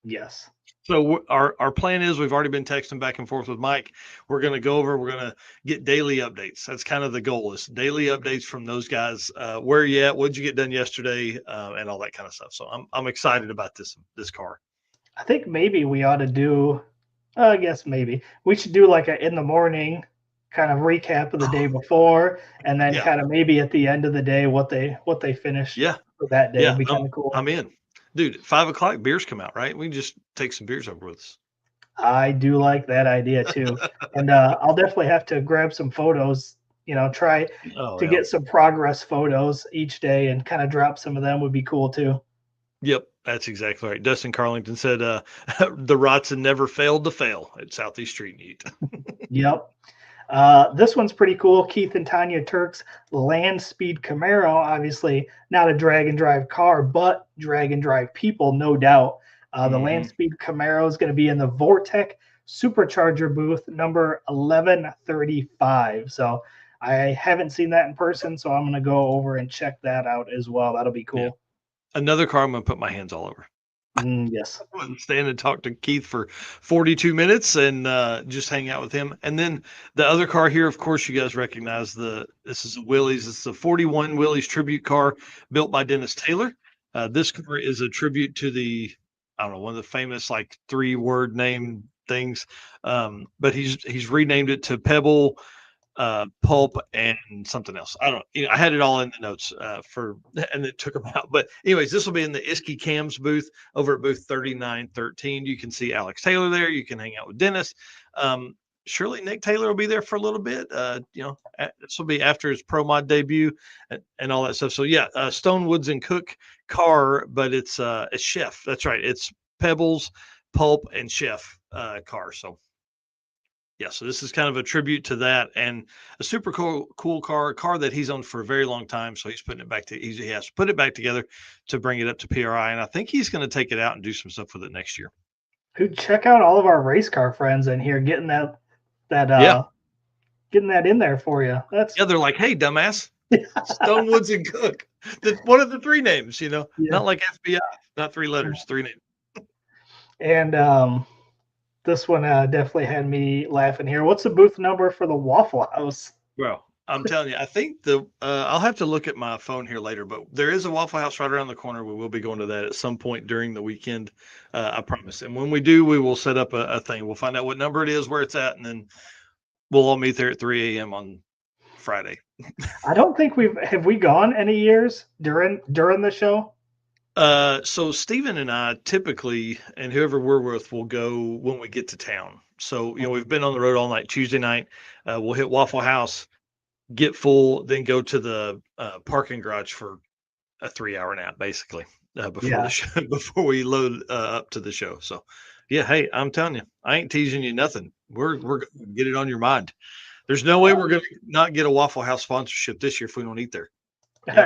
[SPEAKER 2] Yes.
[SPEAKER 1] So our plan is we've already been texting back and forth with Mike. We're going to go over. We're going to get daily updates. That's kind of the goal is daily updates from those guys. Where you at? What'd you get done yesterday? And all that kind of stuff. So I'm excited about this car.
[SPEAKER 2] I think maybe we ought to do. I guess maybe we should do like a in the morning kind of recap of the day before, and then
[SPEAKER 1] Yeah,
[SPEAKER 2] kind of maybe at the end of the day what they finished
[SPEAKER 1] yeah,
[SPEAKER 2] for that day.
[SPEAKER 1] yeah.
[SPEAKER 2] It'd be kind of cool.
[SPEAKER 1] I'm in, dude. At 5 o'clock, beers come out, right? We can just take some beers over with us.
[SPEAKER 2] I do like that idea too, and I'll definitely have to grab some photos. Try
[SPEAKER 1] Oh
[SPEAKER 2] to
[SPEAKER 1] yeah.
[SPEAKER 2] get some progress photos each day and kind of drop some of them would be cool too.
[SPEAKER 1] Yep, that's exactly right. Dustin Carlington said the Rotson never failed to fail at Southeast Street Meet.
[SPEAKER 2] Yep. This one's pretty cool. Keith and Tanya Turk's Land Speed Camaro. Obviously, not a drag and drive car, but drag and drive people, no doubt. The Land Speed Camaro is going to be in the Vortec Supercharger booth number 1135. So I haven't seen that in person, so I'm going to go over and check that out as well. That'll be
[SPEAKER 1] Yeah.
[SPEAKER 2] cool.
[SPEAKER 1] Another car I'm going to put my hands all over.
[SPEAKER 2] Yes.
[SPEAKER 1] I went and stand and talk to Keith for 42 minutes and just hang out with him. And then the other car here, of course, you guys recognize this is a Willys. It's a 41 Willys tribute car built by Dennis Taylor. This car is a tribute to I don't know, one of the famous like 3-word name things. But he's renamed it to Pebble, Pulp, and something else. I don't know. I had it all in the notes and it took them out. But anyways, this will be in the Iski Cams booth over at booth 3913. You can see Alex Taylor there. You can hang out with Dennis. Surely Nick Taylor will be there for a little bit. This will be after his Pro Mod debut and all that stuff. So yeah, Stone Woods and Cook car, but it's Chef. That's right. It's Pebbles, Pulp, and Chef car. So yeah, so this is kind of a tribute to that, and a super cool car, a car that he's owned for a very long time. So he's putting it back he has to put it back together to bring it up to PRI, and I think he's going to take it out and do some stuff with it next year.
[SPEAKER 2] Dude, check out all of our race car friends in here getting that
[SPEAKER 1] Yeah,
[SPEAKER 2] getting that in there for you.
[SPEAKER 1] yeah, they're like, hey, dumbass, Stone Woods and Cook. One of the 3 names,
[SPEAKER 2] Yeah.
[SPEAKER 1] not like FBI, not 3 letters, 3 names.
[SPEAKER 2] And this one definitely had me laughing here. What's the booth number for the Waffle House?
[SPEAKER 1] Bro, I'm telling you, I think I'll have to look at my phone here later, but there is a Waffle House right around the corner. We will be going to that at some point during the weekend. I promise. And when we do, we will set up a thing. We'll find out what number it is, where it's at, and then we'll all meet there at 3 a.m. on Friday.
[SPEAKER 2] I don't think have we gone any years during the show?
[SPEAKER 1] So Steven and I typically, and whoever we're with, will go when we get to town. So, we've been on the road all night. Tuesday night, we'll hit Waffle House, get full, then go to the parking garage for a 3-hour nap, basically, before the show, before we load up to the show. So, yeah, hey, I'm telling you, I ain't teasing you nothing. We're gonna get it on your mind. There's no way we're gonna not get a Waffle House sponsorship this year if we don't eat there.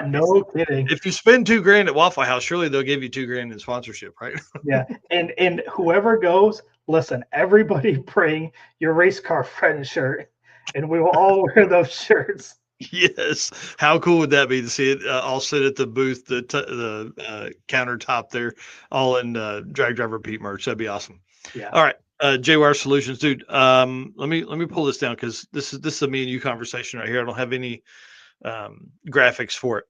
[SPEAKER 2] No kidding.
[SPEAKER 1] If you spend $2,000 at Waffle House, surely they'll give you $2,000 in sponsorship, right?
[SPEAKER 2] Yeah, and whoever goes, listen, everybody bring your race car friend shirt, and we will all wear those shirts.
[SPEAKER 1] Yes. How cool would that be to see it all sit at the booth, the countertop there, all in Drag Driver Pete merch? That'd be awesome.
[SPEAKER 2] Yeah.
[SPEAKER 1] All right, JWire Solutions, dude. Let me pull this down because this is a me and you conversation right here. I don't have any graphics for it.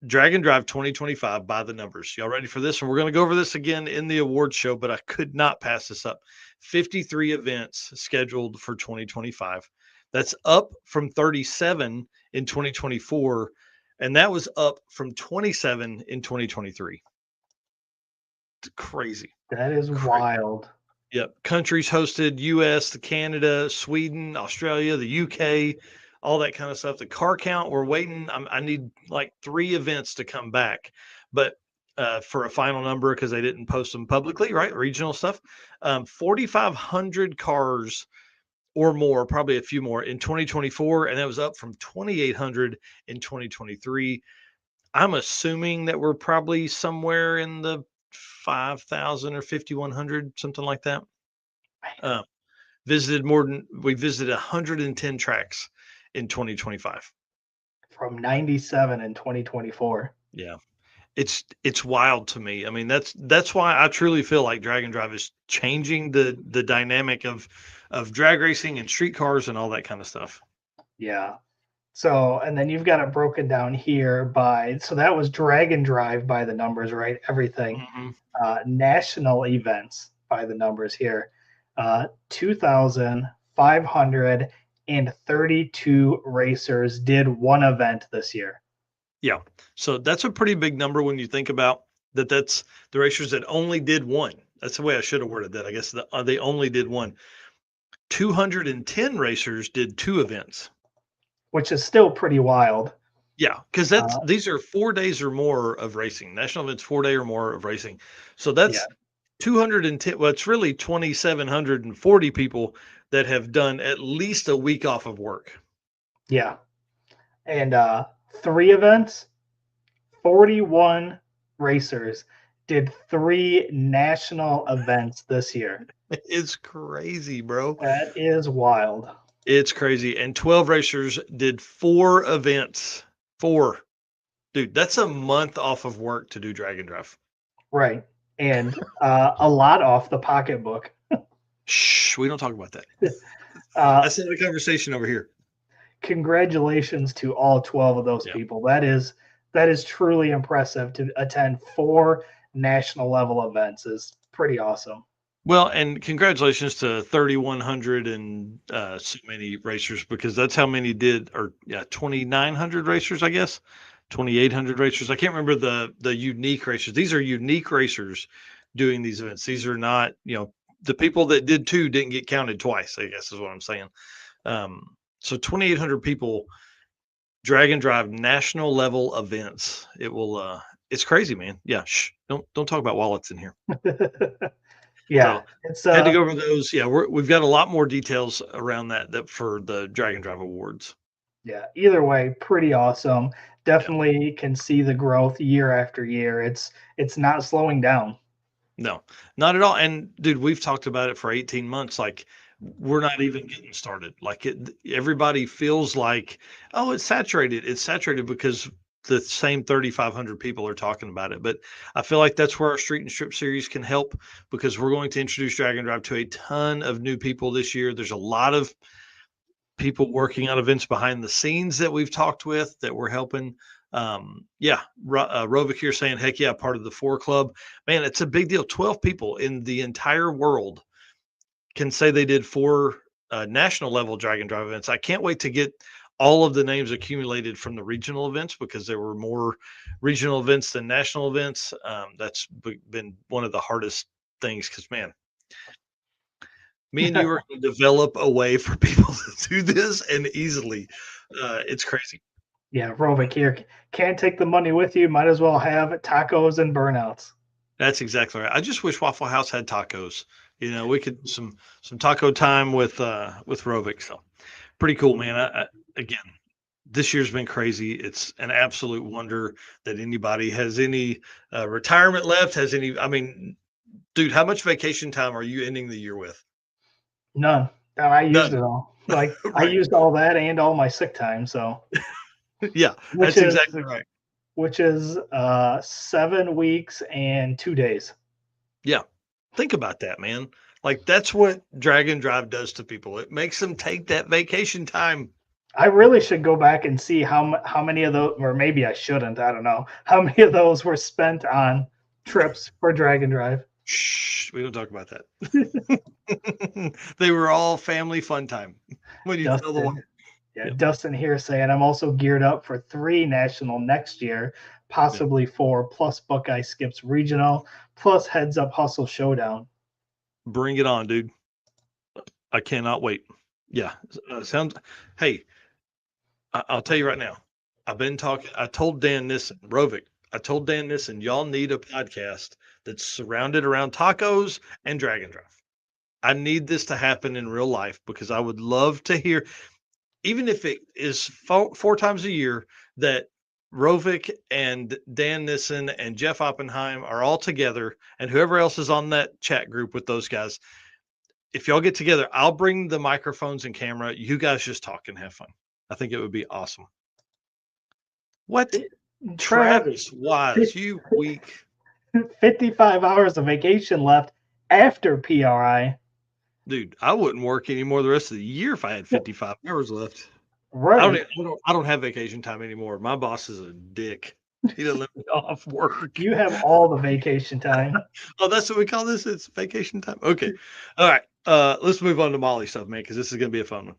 [SPEAKER 1] Drag and Drive 2025 by the numbers. Y'all ready for this? And we're going to go over this again in the award show, but I could not pass this up. 53 events scheduled for 2025. That's up from 37 in 2024, and that was up from 27 in 2023. It's crazy.
[SPEAKER 2] That is
[SPEAKER 1] Crazy.
[SPEAKER 2] wild.
[SPEAKER 1] Yep. Countries hosted: US, Canada, Sweden, Australia, the UK, all that kind of stuff. The car count, we're waiting. I need like 3 events to come back, but for a final number because they didn't post them publicly, right? Regional stuff. 4,500 cars or more, probably a few more in 2024, and that was up from 2,800 in 2023. I'm assuming that we're probably somewhere in the 5,000 or 5,100, something like that. Uh, we visited 110 tracks in 2025.
[SPEAKER 2] From 97 in 2024.
[SPEAKER 1] Yeah. It's wild to me. I mean, that's why I truly feel like Drag and Drive is changing the dynamic of drag racing and street cars and all that kind of stuff.
[SPEAKER 2] Yeah. So, and then you've got it broken down here by, so that was Drag and Drive by the numbers, right? Everything.
[SPEAKER 1] Hmm.
[SPEAKER 2] National events by the numbers here. 2,532 racers did one event this year.
[SPEAKER 1] Yeah. So that's a pretty big number when you think about that. That's the racers that only did one. That's the way I should have worded that. I guess they only did one. 210 racers did 2 events.
[SPEAKER 2] Which is still pretty wild.
[SPEAKER 1] Yeah, because these are 4 days or more of racing. National events, 4 day or more of racing. So
[SPEAKER 2] Yeah.
[SPEAKER 1] that's 210. Well, it's really 2,740 people that have done at least a week off of work.
[SPEAKER 2] Yeah. And 3 events, 41 racers did 3 national events this year.
[SPEAKER 1] It's crazy, bro.
[SPEAKER 2] That is wild.
[SPEAKER 1] It's crazy. And 12 racers did 4 events. 4. Dude, that's a month off of work to do Drag and Drive.
[SPEAKER 2] Right. And a lot off the pocketbook.
[SPEAKER 1] Shh, we don't talk about that. That's not a conversation over here.
[SPEAKER 2] Congratulations to all 12 of those people. That is truly impressive. To attend 4 national level events is pretty awesome.
[SPEAKER 1] Well, and congratulations to 3,100 and so many racers, because that's how many did, or 2,900 racers, I guess, 2,800 racers. I can't remember the unique racers. These are unique racers doing these events. These are not, the people that did 2 didn't get counted twice, I guess is what I'm saying. So 2,800 people, Drag and Drive national level events. It's crazy, man. Yeah. Shh. Don't talk about wallets in here.
[SPEAKER 2] Yeah.
[SPEAKER 1] So, had to go over those. Yeah. We've got a lot more details around that for the Drag and Drive Awards.
[SPEAKER 2] Yeah. Either way, pretty awesome. Definitely can see the growth year after year. It's not slowing down.
[SPEAKER 1] No, not at all. And dude, we've talked about it for 18 months. Like, we're not even getting started. Like, everybody feels like, oh, it's saturated. It's saturated because the same 3,500 people are talking about it. But I feel like that's where our Street and Strip series can help, because we're going to introduce Drag and Drive to a ton of new people this year. There's a lot of people working on events behind the scenes that we've talked with that we're helping. Rovik here saying, heck yeah, part of the 4 Club. Man, it's a big deal. 12 people in the entire world can say they did 4 national level Drag and Drive events. I can't wait to get all of the names accumulated from the regional events, because there were more regional events than national events. That's been one of the hardest things, because, man, me and you are going to develop a way for people to do this, and easily. It's crazy.
[SPEAKER 2] Yeah, Rovik here. Can't take the money with you. Might as well have tacos and burnouts.
[SPEAKER 1] That's exactly right. I just wish Waffle House had tacos. We could some taco time with Rovik. So pretty cool, man. Again, this year's been crazy. It's an absolute wonder that anybody has any retirement left. I mean, dude, how much vacation time are you ending the year with?
[SPEAKER 2] None. And I used
[SPEAKER 1] Done.
[SPEAKER 2] it all. Like I
[SPEAKER 1] Right.
[SPEAKER 2] used all that and all my sick time. So
[SPEAKER 1] Yeah,
[SPEAKER 2] which
[SPEAKER 1] that's
[SPEAKER 2] is
[SPEAKER 1] exactly right.
[SPEAKER 2] 7 weeks and 2 days.
[SPEAKER 1] Yeah. Think about that, man. Like that's what drag and drive does to people. It makes them take that vacation time.
[SPEAKER 2] I really should go back and see how many of those, or maybe I shouldn't. I don't know how many of those were spent on trips for drag and drive.
[SPEAKER 1] Shh, we don't talk about that. They were all family fun time. When you tell the wife.
[SPEAKER 2] Dustin, yeah,
[SPEAKER 1] Yep.
[SPEAKER 2] Dustin here saying I'm also geared up for 3 national next year,
[SPEAKER 1] Yep.
[SPEAKER 2] possibly 4, plus Buckeye skips regional, plus heads up hustle showdown.
[SPEAKER 1] Bring it on, dude. I cannot wait. Yeah. Sounds. Hey, I'll tell you right now. I've been talking. I told Dan Nissen, Rovic. I told Dan Nissen, y'all need a podcast that's surrounded around tacos and Dragon Drive. I need this to happen in real life because I would love to hear, even if it is four times a year, that Rovic and Dan Nissen and Jeff Oppenheim are all together, and whoever else is on that chat group with those guys. If y'all get together, I'll bring the microphones and camera. You guys just talk and have fun. I think it would be awesome. What?
[SPEAKER 2] Trav,
[SPEAKER 1] Travis Wise, you weak
[SPEAKER 2] 55 hours of vacation left after PRI.
[SPEAKER 1] dude. I wouldn't work anymore the rest of the year if I had 55 hours left.
[SPEAKER 2] Right.
[SPEAKER 1] I don't have vacation time anymore. My boss is a dick. He doesn't let me off work.
[SPEAKER 2] You have all the vacation time.
[SPEAKER 1] Oh, that's what we call this. It's vacation time. Okay. All right. Let's move on to Molly stuff, man, because this is gonna be a fun one.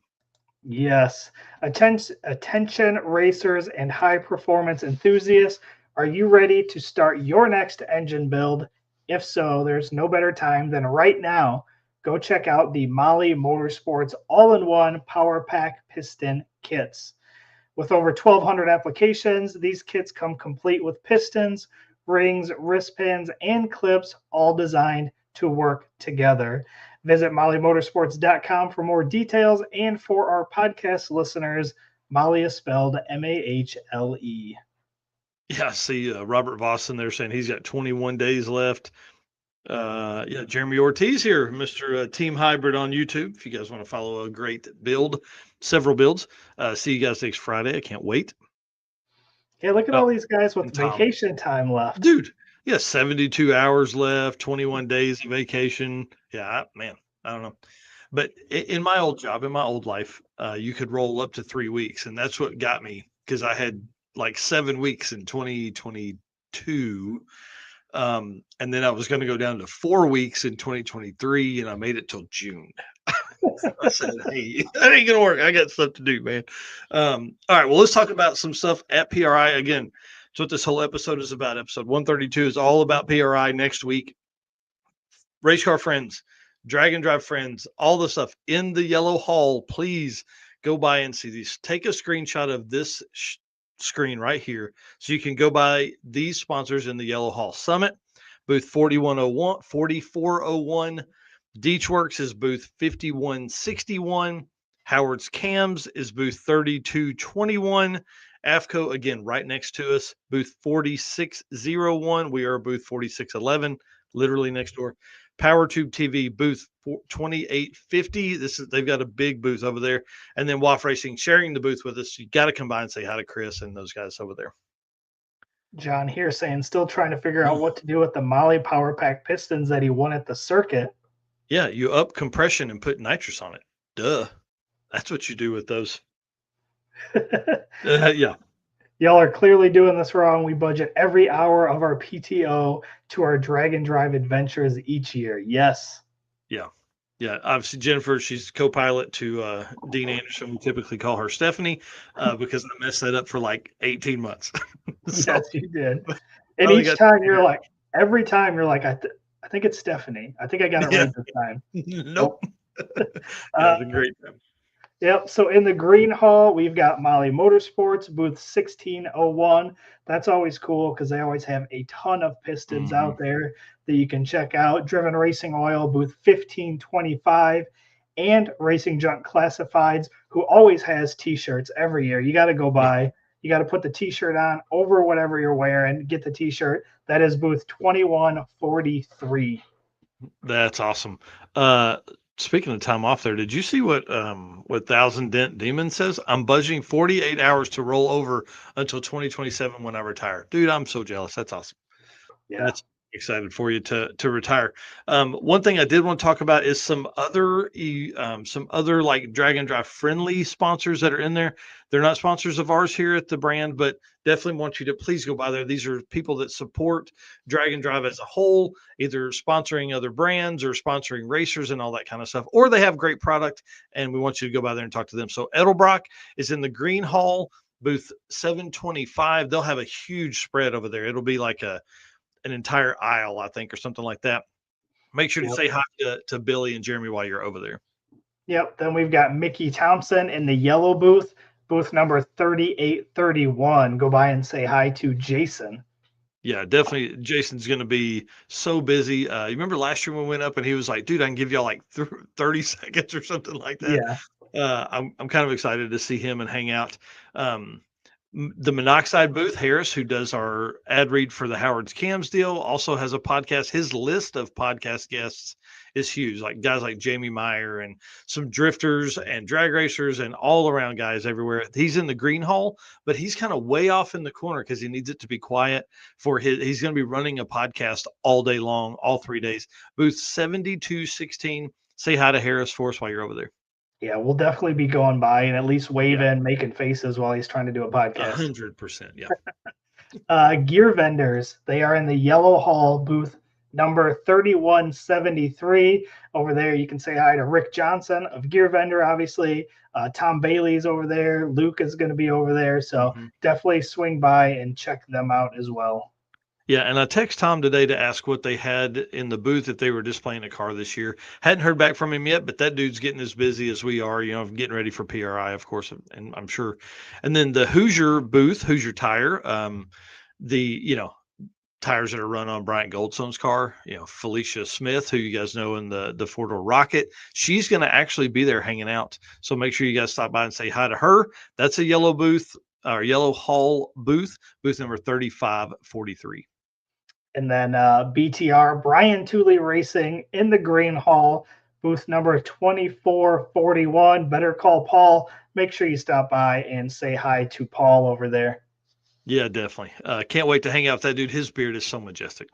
[SPEAKER 2] Yes. Attention racers and high performance enthusiasts. Are you ready to start your next engine build? If so, there's no better time than right now. Go check out the Molly Motorsports all in one Power Pack piston kits. With over 1,200 applications, these kits come complete with pistons, rings, wristbands, and clips, all designed to work together. Visit mollymotorsports.com for more details. And for our podcast listeners, Molly is spelled Mahle.
[SPEAKER 1] Yeah, I see Robert Voss in there saying he's got 21 days left. Yeah, Jeremy Ortiz here, Mr. Team Hybrid on YouTube. If you guys want to follow a great build, several builds. See you guys next Friday. I can't wait.
[SPEAKER 2] Hey, look at
[SPEAKER 1] Oh,
[SPEAKER 2] all these guys with
[SPEAKER 1] and Tom,
[SPEAKER 2] vacation time left.
[SPEAKER 1] dude, yeah, 72 hours left, 21 days of vacation. Yeah, man, I don't know. But in my old job, in my old life, you could roll up to 3 weeks. And that's what got me because I had like 7 weeks in 2022. And then I was going to go down to 4 weeks in 2023, and I made it till June. I said, "Hey, that ain't gonna work. I got stuff to do, man." All right, well, let's talk about some stuff at PRI again. So, what this whole episode is about, episode 132, is all about PRI next week. Race car friends, drag and drive friends, all the stuff in the yellow hall. Please go by and see these. Take a screenshot of this screen right here so you can go by these sponsors in the yellow hall. Summit, booth 4101, 4401. Deechworks is booth 5161. Howard's Cams is booth 3221. AFCO, again, right next to us, booth 4601. We are booth 4611, literally next door. PowerTube TV booth 2850. They've got a big booth over there, and then WAF Racing sharing the booth with us. You got to come by and say hi to Chris and those guys over there.
[SPEAKER 2] John here saying still trying to figure out what to do with the Molly Power Pack pistons that he won at the circuit.
[SPEAKER 1] Yeah, you up compression and put nitrous on it. Duh. That's what you do with those. Yeah.
[SPEAKER 2] Y'all are clearly doing this wrong. We budget every hour of our PTO to our drag and drive adventures each year. Yes.
[SPEAKER 1] Yeah. Yeah. Obviously, Jennifer, she's co pilot to Dean Anderson. We typically call her Stephanie because I messed that up for like 18 months. So,
[SPEAKER 2] yes, you did. And each time every time you're like, I think it's Stephanie. I think I got it right this time.
[SPEAKER 1] Nope. Yeah, it's a great time.
[SPEAKER 2] Yep. So in the green hall, we've got Molly Motorsports, booth 1601. That's always cool because they always have a ton of pistons out there that you can check out. Driven Racing Oil, booth 1525, and Racing Junk Classifieds, who always has t-shirts every year. You got to go by. You got to put the t-shirt on over whatever you're wearing, get the t-shirt. That is booth 2143.
[SPEAKER 1] That's awesome. Speaking of time off there, did you see what Thousand Dent Demon says? I'm budgeting 48 hours to roll over until 2027 when I retire. Dude, I'm so jealous. That's awesome.
[SPEAKER 2] Yeah.
[SPEAKER 1] That's excited for you to retire. One thing I did want to talk about is some other like drag and drive friendly sponsors that are in there. They're not sponsors of ours here at the brand, but definitely want you to please go by there. These are people that support drag and drive as a whole, either sponsoring other brands or sponsoring racers and all that kind of stuff, or they have great product, and we want you to go by there and talk to them. So Edelbrock is in the green hall, booth 725. They'll have a huge spread over there. It'll be like an entire aisle, I think, or something like that. Make sure to
[SPEAKER 2] Yep.
[SPEAKER 1] say hi to Billy and Jeremy while you're over there.
[SPEAKER 2] Yep. Then we've got Mickey Thompson in the yellow booth, booth number 3831. Go by and say hi to Jason.
[SPEAKER 1] Yeah, definitely. Jason's going to be so busy. You remember last year when we went up and he was like, dude, I can give y'all like 30 seconds or something like that.
[SPEAKER 2] Yeah.
[SPEAKER 1] I'm kind of excited to see him and hang out. Um, the Monoxide booth, Harris, who does our ad read for the Howard's Cams deal, also has a podcast. His list of podcast guests is huge, like guys like Jamie Meyer and some drifters and drag racers and all around guys everywhere. He's in the green hall, but he's kind of way off in the corner because he needs it to be quiet for he's going to be running a podcast all day long, all 3 days. Booth 7216. Say hi to Harris for us while you're over there.
[SPEAKER 2] Yeah, we'll definitely be going by and at least
[SPEAKER 1] Yeah,
[SPEAKER 2] waving, making faces while he's trying to do a podcast.
[SPEAKER 1] 100%. Yeah.
[SPEAKER 2] Gear vendors, they are in the yellow hall booth number 3173. Over there, you can say hi to Rick Johnson of Gear Vendor, obviously. Tom Bailey's over there. Luke is going to be over there. So definitely swing by and check them out as well.
[SPEAKER 1] Yeah, and I text Tom today to ask what they had in the booth if they were displaying a car this year. Hadn't heard back from him yet, but that dude's getting as busy as we are, getting ready for PRI, of course, and I'm sure. And then the Hoosier booth, Hoosier Tire, the tires that are run on Bryant Goldstone's car, Felicia Smith, who you guys know in the four-door Rocket, she's going to actually be there hanging out. So make sure you guys stop by and say hi to her. That's a yellow booth, or yellow hall booth number 3543.
[SPEAKER 2] And then BTR, Brian Tooley Racing in the Green Hall, booth number 2441. Better call Paul. Make sure you stop by and say hi to Paul over there.
[SPEAKER 1] Yeah, definitely. Can't wait to hang out with that dude. His beard is so majestic.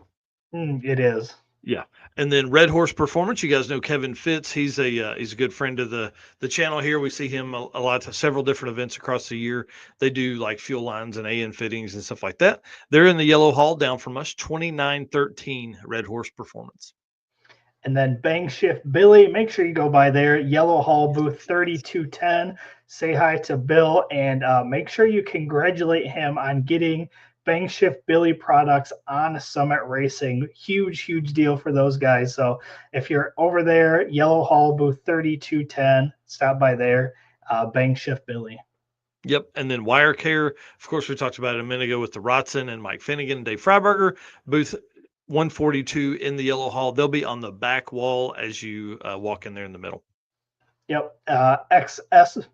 [SPEAKER 2] It is.
[SPEAKER 1] Yeah, and then Red Horse Performance. You guys know Kevin Fitz. He's a good friend of the channel here. We see him a lot to several different events across the year. They do like fuel lines and AN fittings and stuff like that. They're in the yellow hall down from us, 2913 Red Horse Performance.
[SPEAKER 2] And then Bang Shift Billy, make sure you go by there. Yellow Hall booth 3210. Say hi to Bill and make sure you congratulate him on getting Bang Shift Billy products on Summit Racing. Huge, huge deal for those guys. So if you're over there, Yellow Hall booth 3210, stop by there. Bang Shift Billy.
[SPEAKER 1] Yep. And then Wire Care, of course, we talked about it a minute ago with the Rotson and Mike Finnegan and Dave Freiberger, booth 142 in the yellow hall. They'll be on the back wall as you walk in there in the middle.
[SPEAKER 2] Yep. XS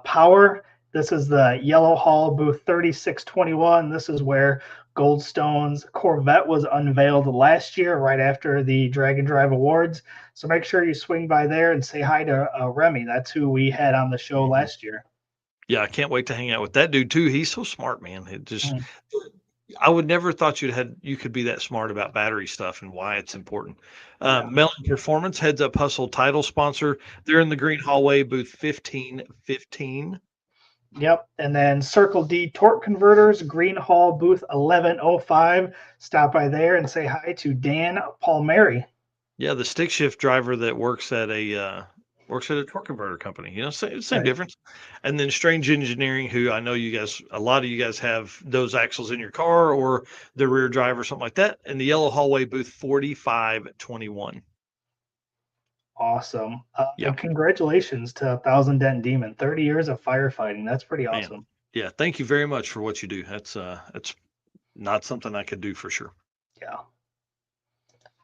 [SPEAKER 2] Power. This is the yellow hall booth 3621. This is where Goldstone's Corvette was unveiled last year, right after the Drag and Drive Awards. So make sure you swing by there and say hi to Remy. That's who we had on the show last year.
[SPEAKER 1] Yeah, I can't wait to hang out with that dude too. He's so smart, man. It just I would never thought you could be that smart about battery stuff and why it's important. Melon Performance, Heads Up Hustle title sponsor. They're in the green hallway, booth 1515.
[SPEAKER 2] Yep. And then Circle D Torque Converters, Green Hall booth 1105. Stop by there and say hi to Dan Palmieri.
[SPEAKER 1] Yeah, the stick shift driver that works at a torque converter company. Same
[SPEAKER 2] Right.
[SPEAKER 1] difference. And then Strange Engineering, who I know a lot of you guys have those axles in your car or the rear drive or something like that. In the yellow hallway, booth 4521.
[SPEAKER 2] Awesome. And congratulations to Thousand Dent Demon. 30 years of firefighting. That's pretty awesome.
[SPEAKER 1] Man. Yeah. Thank you very much for what you do. That's not something I could do for sure.
[SPEAKER 2] Yeah.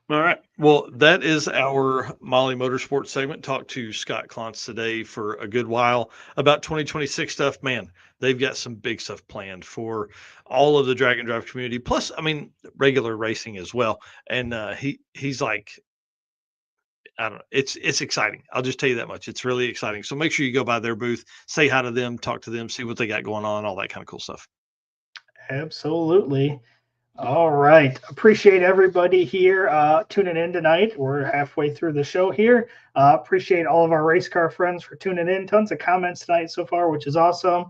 [SPEAKER 1] All right. Well, that is our Molly Motorsports segment. Talked to Scott Klontz today for a good while about 2026 stuff. Man, they've got some big stuff planned for all of the drag and drive community. Plus, I mean, regular racing as well. And he's like, I don't know. It's exciting. I'll just tell you that much. It's really exciting. So make sure you go by their booth, say hi to them, talk to them, see what they got going on, all that kind of cool stuff.
[SPEAKER 2] Absolutely. All right. Appreciate everybody here tuning in tonight. We're halfway through the show here. Appreciate all of our race car friends for tuning in. Tons of comments tonight so far, which is awesome.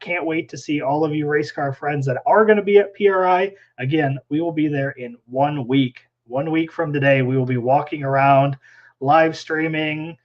[SPEAKER 2] Can't wait to see all of you race car friends that are going to be at PRI. Again, we will be there in 1 week. 1 week from today, we will be walking around, live streaming,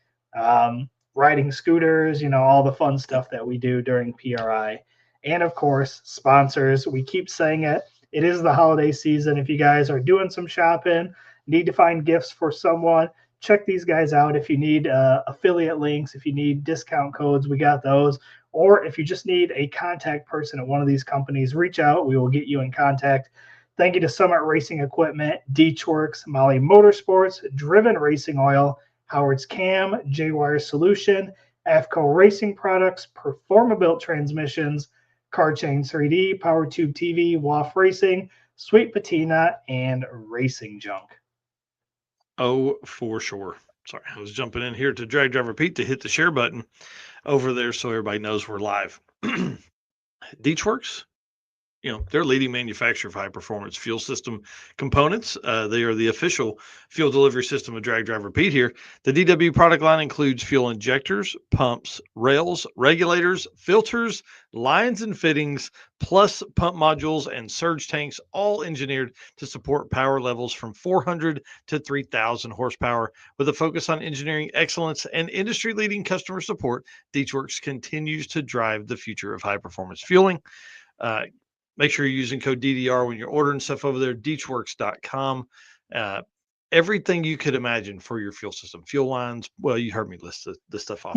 [SPEAKER 2] riding scooters, all the fun stuff that we do during PRI. And of course, sponsors. We keep saying it. It is the holiday season. If you guys are doing some shopping, need to find gifts for someone, check these guys out. If you need affiliate links, if you need discount codes, we got those. Or if you just need a contact person at one of these companies, reach out. We will get you in contact. Thank you to Summit Racing Equipment, Deechworks, Molly Motorsports, Driven Racing Oil, Howard's Cam, J-Wire Solution, AFCO Racing Products, Performabuilt Transmissions, Car Chain 3D, Power Tube TV, WAF Racing, Sweet Patina, and Racing Junk.
[SPEAKER 1] Oh, for sure. Sorry, I was jumping in here to Drag Driver Pete to hit the share button over there so everybody knows we're live. Deechworks, they're a leading manufacturer of high performance fuel system components. They are the official fuel delivery system of Drag Driver Pete here. The DW product line includes fuel injectors, pumps, rails, regulators, filters, lines and fittings, plus pump modules and surge tanks, all engineered to support power levels from 400 to 3,000 horsepower. With a focus on engineering excellence and industry leading customer support, Deechworks continues to drive the future of high performance fueling. Make sure you're using code DDR when you're ordering stuff over there, deechworks.com. Everything you could imagine for your fuel system, fuel lines. Well, you heard me list the stuff off.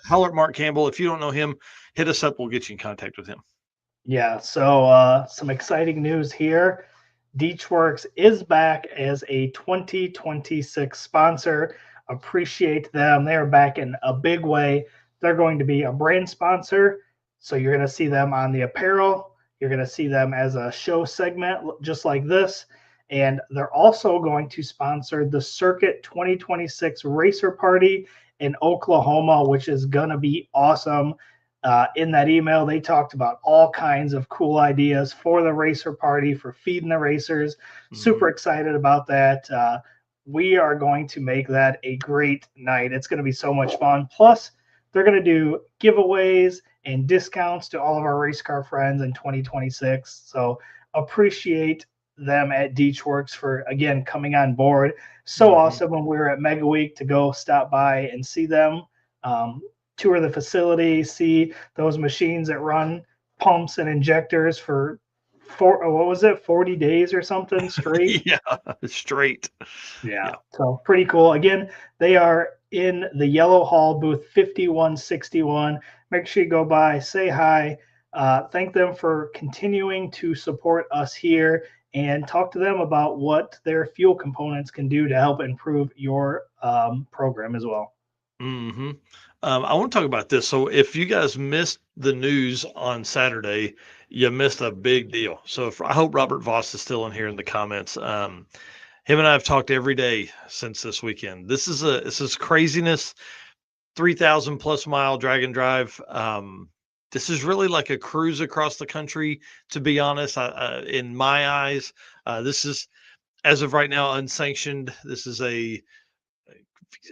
[SPEAKER 1] Holler at Mark Campbell. If you don't know him, hit us up. We'll get you in contact with him.
[SPEAKER 2] Yeah, so some exciting news here. Deechworks is back as a 2026 sponsor. Appreciate them. They are back in a big way. They're going to be a brand sponsor. So you're going to see them on the apparel. You're going to see them as a show segment, just like this. And they're also going to sponsor the Circuit 2026 Racer Party in Oklahoma, which is going to be awesome. In that email, they talked about all kinds of cool ideas for the racer party, for feeding the racers. Super excited about that. We are going to make that a great night. It's going to be so much fun. Plus, they're going to do giveaways and discounts to all of our race car friends in 2026. So appreciate them at Deechworks for, again, coming on board. So awesome when we were at Mega Week to go stop by and see them. Tour the facility, see those machines that run pumps and injectors for 40 days or something straight?
[SPEAKER 1] Yeah, straight.
[SPEAKER 2] Yeah. So pretty cool. Again, they are in the Yellow Hall booth 5161. Make sure you go by, say hi, thank them for continuing to support us here, and talk to them about what their fuel components can do to help improve your program as well.
[SPEAKER 1] I want to talk about this. So if you guys missed the news on Saturday, you missed a big deal. So I hope Robert Voss is still in here in the comments. Him and I have talked every day since this weekend. This is craziness. 3,000 plus mile drag and drive. This is really like a cruise across the country, to be honest. In my eyes, this is, as of right now, unsanctioned. This is I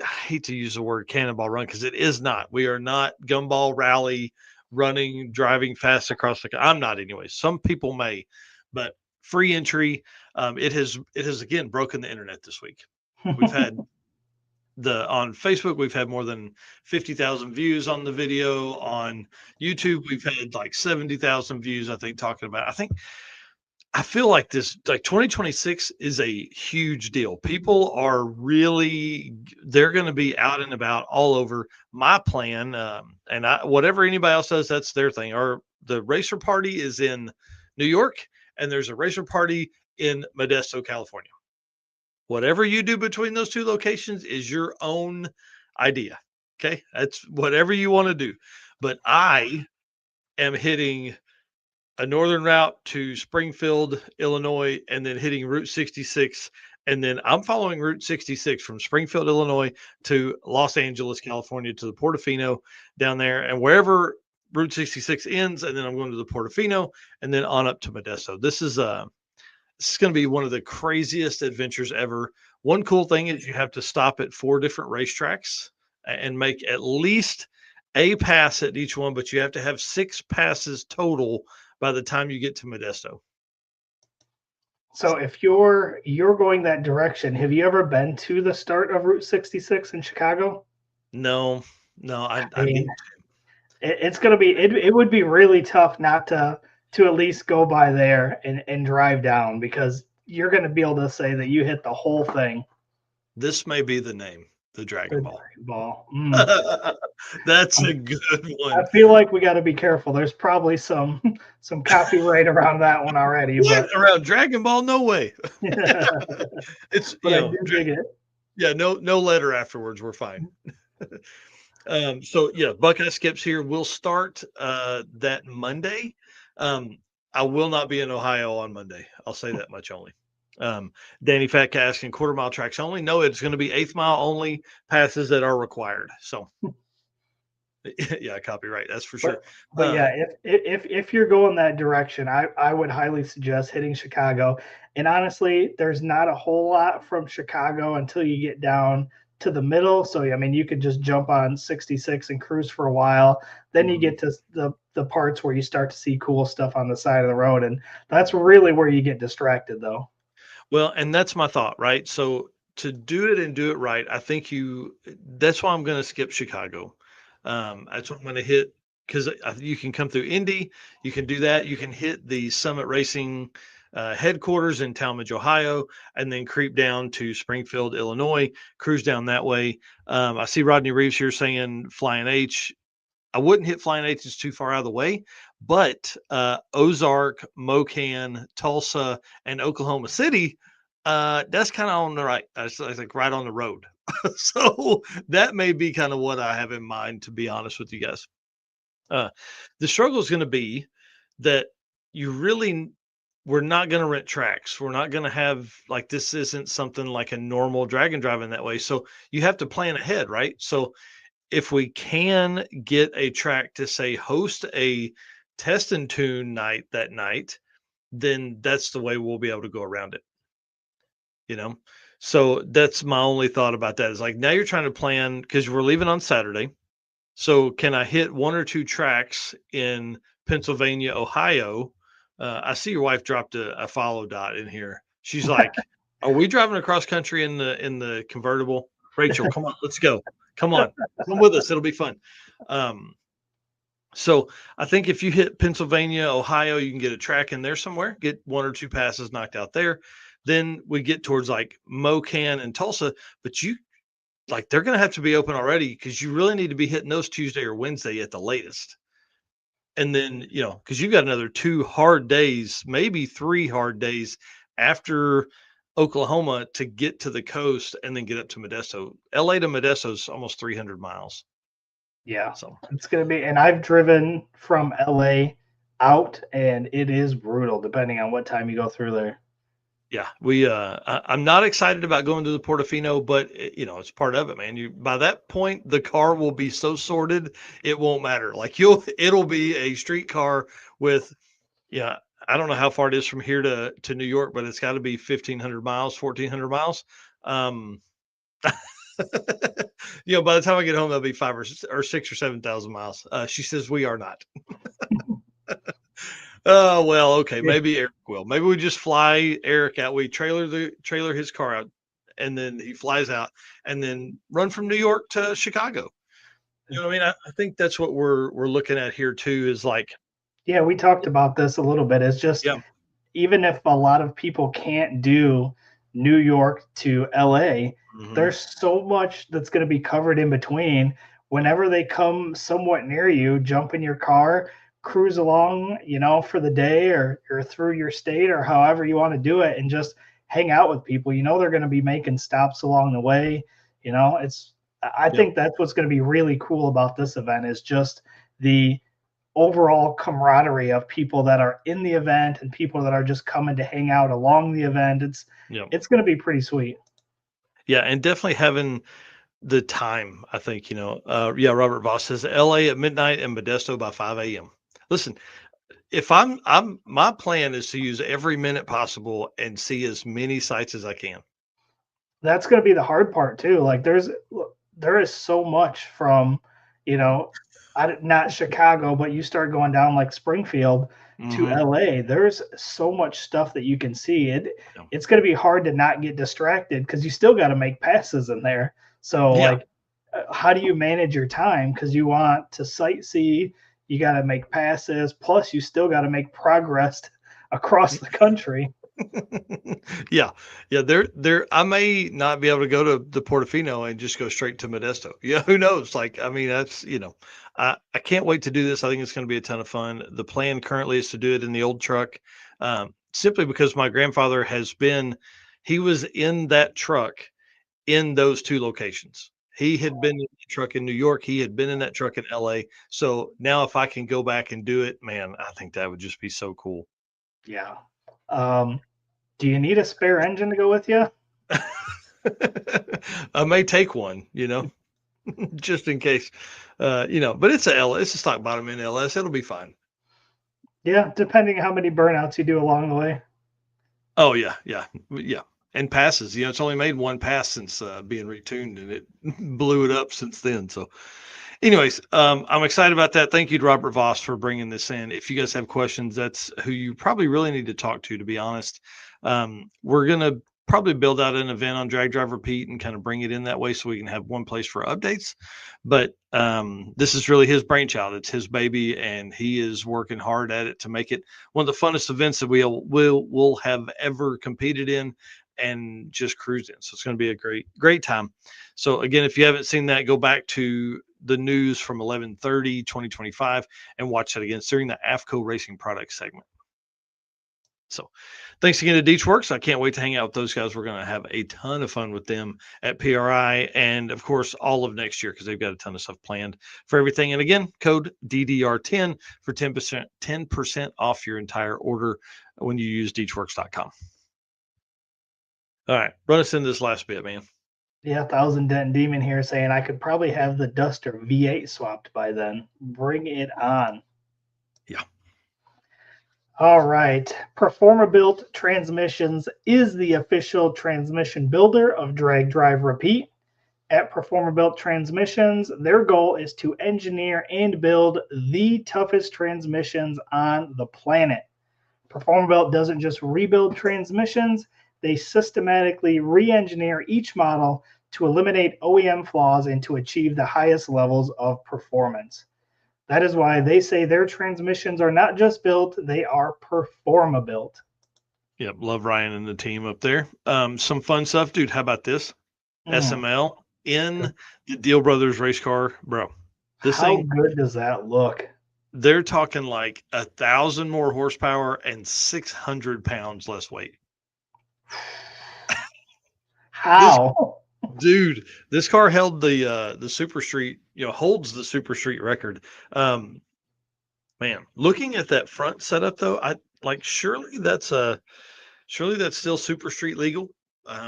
[SPEAKER 1] hate to use the word cannonball run because it is not. We are not gumball rally running, driving fast across the. I'm not anyway. Some people may, but free entry. It has again broken the internet this week. We've had on Facebook, we've had more than 50,000 views on the video. On YouTube, we've had like 70,000 views. I think talking about. I feel like 2026 is a huge deal. People are they're going to be out and about all over. My plan, and whatever anybody else does, that's their thing. Or the racer party is in New York, and there's a racer party in Modesto, California. Whatever you do between those two locations is your own idea. Okay, that's whatever you want to do. But I am hitting a northern route to Springfield, Illinois, and then hitting Route 66 And then I'm following Route 66 from Springfield, Illinois to Los Angeles, California to the Portofino down there, and wherever Route 66 ends, and then I'm going to the Portofino and then on up to Modesto. This is going to be one of the craziest adventures ever. One cool thing is you have to stop at 4 different racetracks and make at least a pass at each one, but you have to have 6 passes total by the time you get to Modesto.
[SPEAKER 2] So if you're going that direction, have you ever been to the start of Route 66 in Chicago?
[SPEAKER 1] No,
[SPEAKER 2] I
[SPEAKER 1] I
[SPEAKER 2] mean,
[SPEAKER 1] need.
[SPEAKER 2] it's going to be it would be really tough not to at least go by there and drive down, because you're going to be able to say that you hit the whole thing.
[SPEAKER 1] This may be the name, the Dragon Ball.
[SPEAKER 2] Dragon Ball.
[SPEAKER 1] That's a good one.
[SPEAKER 2] I feel like we got to be careful. There's probably some copyright around that one already.
[SPEAKER 1] What?
[SPEAKER 2] But
[SPEAKER 1] Around Dragon Ball? No way. It's
[SPEAKER 2] but I do dig it.
[SPEAKER 1] Yeah, no letter afterwards. We're fine. So yeah, Buckeye Skips here. We'll start that Monday. I will not be in Ohio on Monday. I'll say that much only. Danny Fatka asking quarter-mile tracks only. No, it's going to be 1/8 mile only passes that are required. So yeah, copyright, that's for sure.
[SPEAKER 2] But yeah, if you're going that direction, I would highly suggest hitting Chicago. And honestly, there's not a whole lot from Chicago until you get down to the middle. So I mean, you could just jump on 66 and cruise for a while. Then you get to the parts where you start to see cool stuff on the side of the road, and that's really where you get distracted, though.
[SPEAKER 1] Well, and that's my thought, right? So to do it and do it right, I think that's why I'm going to skip Chicago. That's what I'm going to hit, because you can come through Indy, you can do that, you can hit the Summit Racing headquarters in Talmadge, Ohio, and then creep down to Springfield, Illinois, cruise down that way. I see Rodney Reeves here saying Flying H. I wouldn't hit Flying H, it's too far out of the way, but Ozark, Mocan, Tulsa, and Oklahoma City, that's kind of on the right. That's like right on the road. So that may be kind of what I have in mind, to be honest with you guys. The struggle is going to be that we're not going to rent tracks. We're not going to have, like, this isn't something like a normal drag and drive in that way. So you have to plan ahead, right? So if we can get a track to say host a test and tune night that night, then that's the way we'll be able to go around it. So that's my only thought about that, is like, now you're trying to plan, because we're leaving on Saturday. So can I hit 1 or 2 tracks in Pennsylvania, Ohio? I see your wife dropped a follow dot in here. She's like, are we driving across country in the convertible? Rachel, come on, let's go. Come on, come with us. It'll be fun. So I think if you hit Pennsylvania, Ohio, you can get a track in there somewhere, get 1 or 2 passes knocked out there. Then we get towards like Mocan and Tulsa, but they're going to have to be open already, because you really need to be hitting those Tuesday or Wednesday at the latest. And then, because you've got another 2 hard days, maybe 3 hard days after Oklahoma to get to the coast and then get up to Modesto. LA to Modesto is almost 300 miles.
[SPEAKER 2] Yeah, so it's going to be, and I've driven from LA out, and it is brutal depending on what time you go through there.
[SPEAKER 1] Yeah, I'm not excited about going to the Portofino, but it's part of it, man. By that point, the car will be so sorted, it won't matter. Like it'll be a street car with, I don't know how far it is from here to New York, but it's got to be 1,500 miles, 1,400 miles. By the time I get home, that'll be 5 or 6 or 7,000 miles. She says we are not. Oh, well, okay. Maybe Eric will. Maybe we just fly Eric out. We trailer his car out, and then he flies out, and then run from New York to Chicago. You know what I mean? I think that's what we're looking at here too, is like.
[SPEAKER 2] Yeah, we talked about this a little bit. It's just, even if a lot of people can't do New York to LA, there's so much that's going to be covered in between. Whenever they come somewhat near you, jump in your car, cruise along, for the day or through your state or however you want to do it, and just hang out with people. They're going to be making stops along the way. I think that's what's going to be really cool about this event, is just the overall camaraderie of people that are in the event and people that are just coming to hang out along the event.
[SPEAKER 1] Yeah.
[SPEAKER 2] It's going to be pretty sweet.
[SPEAKER 1] Yeah, and definitely having the time, I think, yeah, Robert Voss says LA at midnight and Modesto by 5 a.m. Listen, if I'm my plan is to use every minute possible and see as many sites as I can.
[SPEAKER 2] That's going to be the hard part too. Like there is so much from, you know, not Chicago, but you start going down like Springfield to
[SPEAKER 1] Hmm.
[SPEAKER 2] LA. There's so much stuff that you can see.
[SPEAKER 1] Yeah.
[SPEAKER 2] It's going to be hard to not get distracted because you still got to make passes in there. So
[SPEAKER 1] Yeah.
[SPEAKER 2] like, how do you manage your time? Because you want to sightsee, you got to make passes. Plus, you still got to make progress across the country.
[SPEAKER 1] Yeah. Yeah. There, I may not be able to go to the Portofino and just go straight to Modesto. Yeah. Who knows? Like, I mean, I can't wait to do this. I think it's going to be a ton of fun. The plan currently is to do it in the old truck, simply because my grandfather he was in that truck in those two locations. He had been in the truck in New York. He had been in that truck in LA. So now if I can go back and do it, man, I think that would just be so cool.
[SPEAKER 2] Yeah. Um, do you need a spare engine to go with you?
[SPEAKER 1] I may take one, just in case, but it's a stock bottom in LS. It'll be fine.
[SPEAKER 2] Yeah, depending how many burnouts you do along the way.
[SPEAKER 1] Oh yeah, yeah, yeah. And passes, it's only made one pass since being retuned, and it blew it up since then. So, anyways, I'm excited about that. Thank you to Robert Voss for bringing this in. If you guys have questions, that's who you probably really need to talk to be honest. We're going to probably build out an event on Drag Drive Repeat and kind of bring it in that way so we can have one place for updates. But this is really his brainchild. It's his baby, and he is working hard at it to make it one of the funnest events that will have ever competed in and just cruised in. So it's going to be a great time. So again, if you haven't seen that, go back to the news from 11/30/2025 and watch that again during the AFCO Racing Products segment. So thanks again to Deechworks. I can't wait to hang out with those guys. We're going to have a ton of fun with them at PRI and, of course, all of next year because they've got a ton of stuff planned for everything. And again, code DDR10 for 10% off your entire order when you use Deechworks.com. All right, run us into this last bit, man.
[SPEAKER 2] Yeah, Thousand Dent Demon here saying I could probably have the Duster V8 swapped by then. Bring it on.
[SPEAKER 1] Yeah.
[SPEAKER 2] All right. Performa-Built Transmissions is the official transmission builder of Drag Drive Repeat. At Performa-Built Transmissions, their goal is to engineer and build the toughest transmissions on the planet. Performa-Built doesn't just rebuild transmissions, they systematically re-engineer each model to eliminate OEM flaws and to achieve the highest levels of performance. That is why they say their transmissions are not just built, they are Performa-Built.
[SPEAKER 1] Yep. Love Ryan and the team up there. Some fun stuff, dude. How about this? SML in the Deal Brothers race car, bro. This
[SPEAKER 2] How
[SPEAKER 1] thing,
[SPEAKER 2] good does that look?
[SPEAKER 1] they're talking like 1,000 more horsepower and 600 pounds less weight. This
[SPEAKER 2] How?
[SPEAKER 1] dude, this car held the Super Street, holds the Super Street record. Man, looking at that front setup though, I like surely that's still Super Street legal.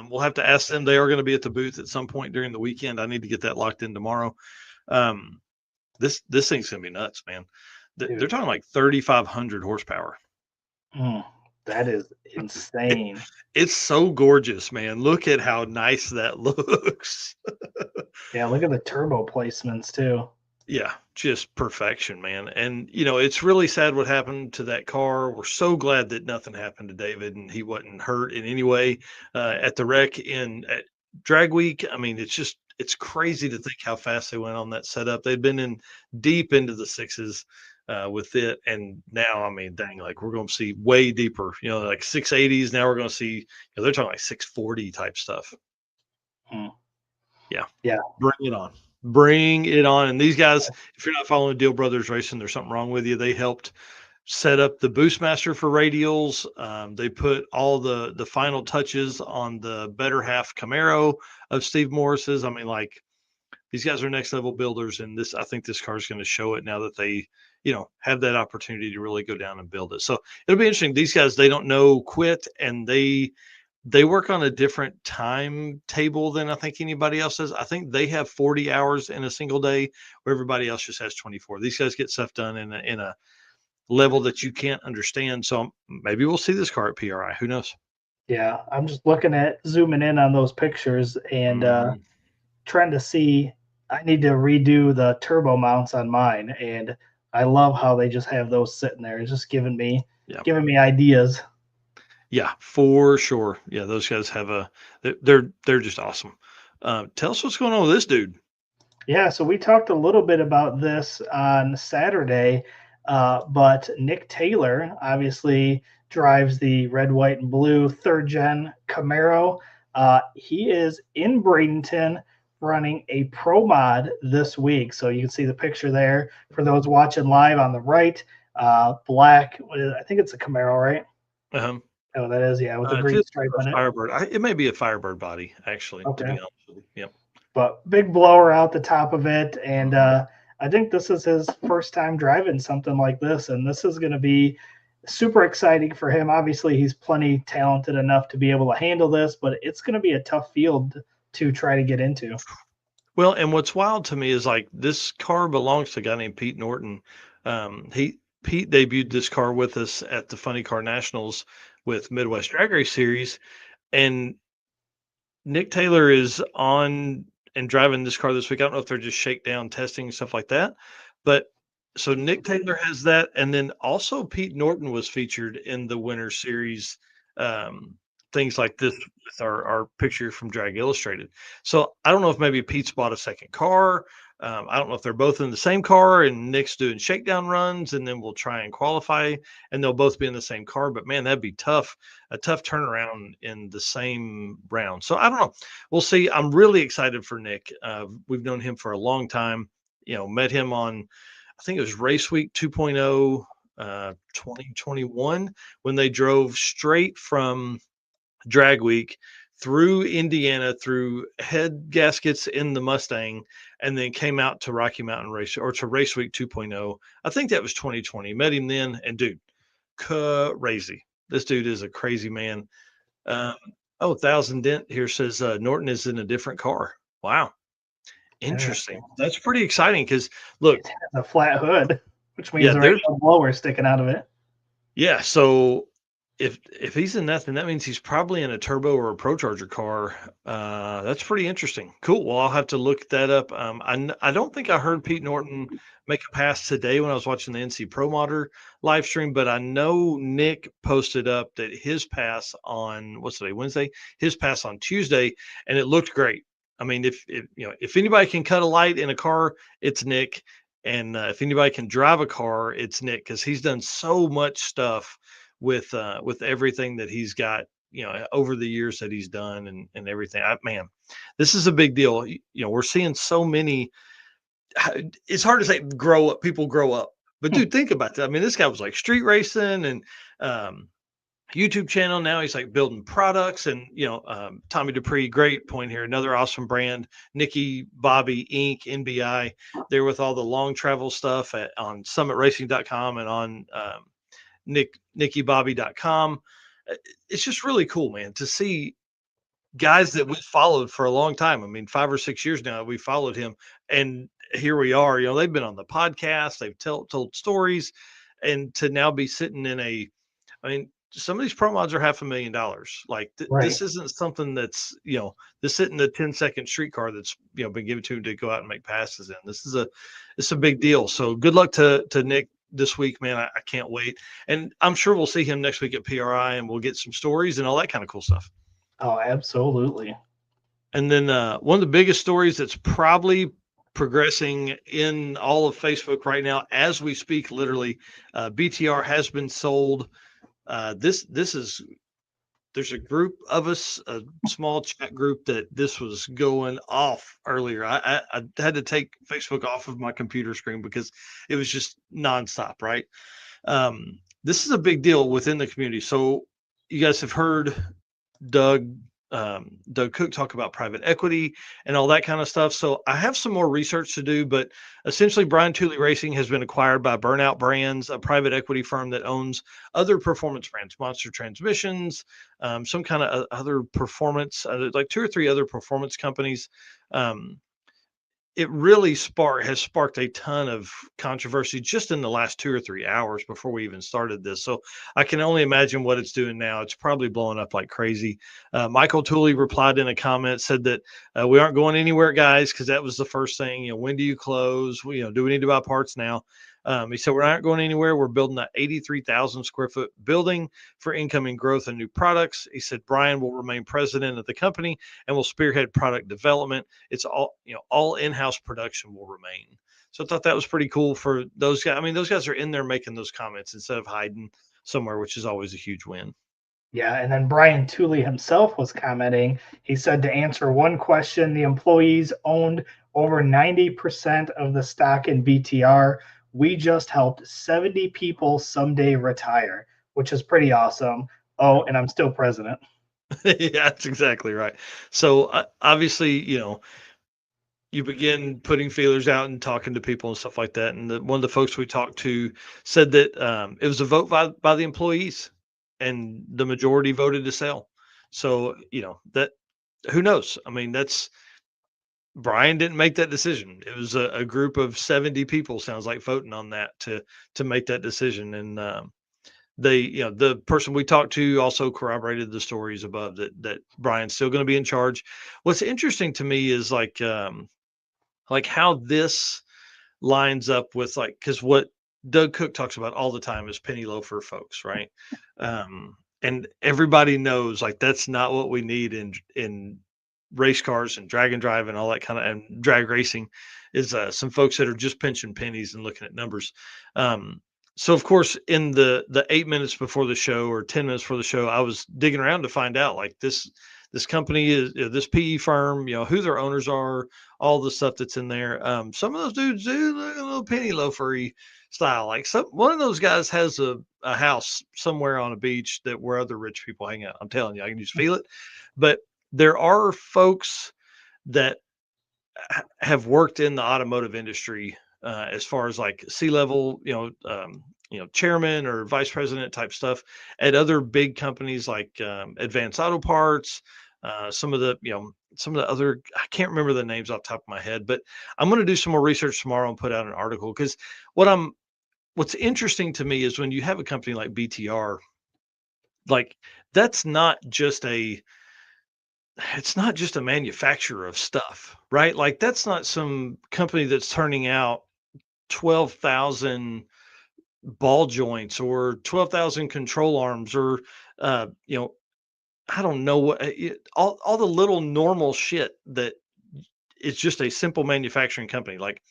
[SPEAKER 1] We'll have to ask them. They are going to be at the booth at some point during the weekend. I need to get that locked in tomorrow. Um, this thing's gonna be nuts, man. They're
[SPEAKER 2] Dude,
[SPEAKER 1] talking like 3,500 horsepower.
[SPEAKER 2] that is insane.
[SPEAKER 1] It's so gorgeous, man. Look at how nice that looks.
[SPEAKER 2] Yeah, look at the turbo placements too.
[SPEAKER 1] Yeah, just perfection, man. And it's really sad what happened to that car. We're so glad that nothing happened to David and he wasn't hurt in any way at the wreck at Drag Week. I mean, it's crazy to think how fast they went on that setup. They'd been in deep into the sixes with it, and now, I mean, dang, like we're going to see way deeper. Like 680s. Now we're going to see. They're talking like 640 type stuff. Yeah.
[SPEAKER 2] Yeah.
[SPEAKER 1] Bring it on. Bring it on. And these guys, if you're not following Deal Brothers Racing, there's something wrong with you. They helped set up the Boostmaster for radials. They put all the final touches on the better half Camaro of Steve Morris's. I mean, like these guys are next level builders, and I think this car is going to show it now that they, have that opportunity to really go down and build it. So it'll be interesting. These guys, they don't know quit, and they work on a different timetable than I think anybody else does. I think they have 40 hours in a single day, where everybody else just has 24. These guys get stuff done in a level that you can't understand. So maybe we'll see this car at PRI. Who knows?
[SPEAKER 2] Yeah, I'm just looking at zooming in on those pictures and
[SPEAKER 1] Mhm.
[SPEAKER 2] trying to see. I need to redo the turbo mounts on mine, and I love how they just have those sitting there. It's just
[SPEAKER 1] Yeah.
[SPEAKER 2] giving me ideas.
[SPEAKER 1] Yeah, for sure. Yeah, those guys have they're just awesome. Tell us what's going on with this dude.
[SPEAKER 2] Yeah, so we talked a little bit about this on Saturday, but Nick Taylor obviously drives the red, white, and blue third gen Camaro. He is in Bradenton running a pro mod this week. So you can see the picture there for those watching live on the right. Black, I think it's a Camaro, right?
[SPEAKER 1] Um,
[SPEAKER 2] Oh, that is, yeah, with the
[SPEAKER 1] it
[SPEAKER 2] green
[SPEAKER 1] feels
[SPEAKER 2] stripe
[SPEAKER 1] like
[SPEAKER 2] on
[SPEAKER 1] a
[SPEAKER 2] it.
[SPEAKER 1] Firebird. It may be a Firebird body, actually, to
[SPEAKER 2] Okay.
[SPEAKER 1] be honest with you. Yep.
[SPEAKER 2] But big blower out the top of it. And
[SPEAKER 1] Mhm.
[SPEAKER 2] I think this is his first time driving something like this. And this is going to be super exciting for him. Obviously, he's plenty talented enough to be able to handle this, but it's going to be a tough field to try to get into.
[SPEAKER 1] Well, and what's wild to me is like this car belongs to a guy named Pete Norton. Pete debuted this car with us at the Funny Car Nationals with Midwest Drag Race Series, and Nick Taylor is on and driving this car this week. I don't know if they're just shakedown testing and stuff like that, but so Nick Taylor has that, and then also Pete Norton was featured in the Winter Series, um, things like this with our picture from Drag Illustrated. So I don't know if maybe Pete's bought a second car. I don't know if they're both in the same car and Nick's doing shakedown runs, and then we'll try and qualify, and they'll both be in the same car. But man, that'd be tough, a tough turnaround in the same round. So I don't know. We'll see. I'm really excited for Nick. We've known him for a long time. Met him on, I think it was Race Week 2.0, 2021, when they drove straight from Drag Week through Indiana, through head gaskets in the Mustang, and then came out to Rocky Mountain Race, or to Race Week 2.0. I think that was 2020. Met him then, and dude, crazy. This dude is a crazy man. Um, oh, Thousand Dent here says Norton is in a different car. Wow. Interesting. That's pretty exciting because look,
[SPEAKER 2] It has a flat hood, which means
[SPEAKER 1] yeah,
[SPEAKER 2] there ain't
[SPEAKER 1] there's
[SPEAKER 2] no blower sticking out of it.
[SPEAKER 1] yeah, so if he's in that, then that means he's probably in a turbo or a pro charger car. That's pretty interesting. Cool. Well, I'll have to look that up. I don't think I heard Pete Norton make a pass today when I was watching the NC Pro Modder live stream, but I know Nick posted up that his pass on what's today, Wednesday, his pass on Tuesday, and it looked great. I mean, if anybody can cut a light in a car, it's Nick. And if anybody can drive a car, it's Nick, because he's done so much stuff with everything that he's got, over the years that he's done and everything. Man, this is a big deal. We're seeing so many. It's hard to say grow up. People grow up, but dude, think about that. I mean, this guy was like street racing and um, YouTube channel. Now he's like building products, and Tommy Dupree, great point here. Another awesome brand, Nikki Bobby Inc. NBI. They're with all the long travel stuff on summitracing.com and on nickybobby.com. It's just really cool, man, to see guys that we followed for a long time. I mean, 5 or 6 years now, we followed him, and here we are. They've been on the podcast, they've told stories, and to now be sitting in I mean, some of these pro mods are $500,000. Like
[SPEAKER 2] Right.
[SPEAKER 1] this isn't something that's this isn't a 10-second streetcar that's been given to him to go out and make passes in. It's a big deal. So good luck to Nick this week, man. I can't wait, and I'm sure we'll see him next week at PRI, and we'll get some stories and all that kind of cool stuff.
[SPEAKER 2] Oh, absolutely.
[SPEAKER 1] And then one of the biggest stories that's probably progressing in all of Facebook right now as we speak, literally, BTR has been sold. This is there's a group of us, a small chat group, that this was going off earlier. I had to take Facebook off of my computer screen because it was just nonstop, right? This is a big deal within the community. So you guys have heard Doug Doug Cook talk about private equity and all that kind of stuff. So I have some more research to do, but essentially, Brian Tooley Racing has been acquired by Burnout Brands, a private equity firm that owns other performance brands, Monster Transmissions, some kind of other performance, like two or three other performance companies. Um, it really has sparked a ton of controversy just in the last 2 or 3 hours before we even started this. So I can only imagine what it's doing now. It's probably blowing up like crazy. Michael Tooley replied in a comment, said that we aren't going anywhere, guys, because that was the first thing. When do you close? Do we need to buy parts now? He said, we're not going anywhere. We're building an 83,000 square foot building for incoming growth and new products. He said, Brian will remain president of the company and will spearhead product development. It's all in-house production will remain. So I thought that was pretty cool for those guys. I mean, those guys are in there making those comments instead of hiding somewhere, which is always a huge win.
[SPEAKER 2] Yeah, and then Brian Tooley himself was commenting. He said to answer one question, the employees owned over 90% of the stock in BTR. We just helped 70 people someday retire, which is pretty awesome. Oh, and I'm still president.
[SPEAKER 1] Yeah, that's exactly right. So obviously, you begin putting feelers out and talking to people and stuff like that. And one of the folks we talked to said that it was a vote by the employees, and the majority voted to sell. So that, who knows? I mean, that's Brian didn't make that decision. It was a group of 70 people, sounds like, voting on that to make that decision. And the person we talked to also corroborated the stories above that Brian's still going to be in charge. What's interesting to me is like how this lines up with, like, because what Doug Cook talks about all the time is penny loafer folks, right? And everybody knows, like, that's not what we need in race cars and drag and drive and all that kind of, and drag racing is some folks that are just pinching pennies and looking at numbers. Um, so of course, in the 8 minutes before the show or 10 minutes before the show, I was digging around to find out, like, this company is, this PE firm, who their owners are, all the stuff that's in there. Some of those dudes do look a little penny loafery style. Like, one of those guys has a house somewhere on a beach that where other rich people hang out. I'm telling you, I can just feel it. But there are folks that have worked in the automotive industry, as far as like C-level, chairman or vice president type stuff at other big companies like Advanced Auto Parts. Some of the other, I can't remember the names off the top of my head, but I'm going to do some more research tomorrow and put out an article, because what's interesting to me is when you have a company like BTR, like, that's not just a it's not just a manufacturer of stuff, right? Like, that's not some company that's turning out 12,000 ball joints or 12,000 control arms or, uh, you know, I don't know what, all the little normal shit that it's just a simple manufacturing company. Like,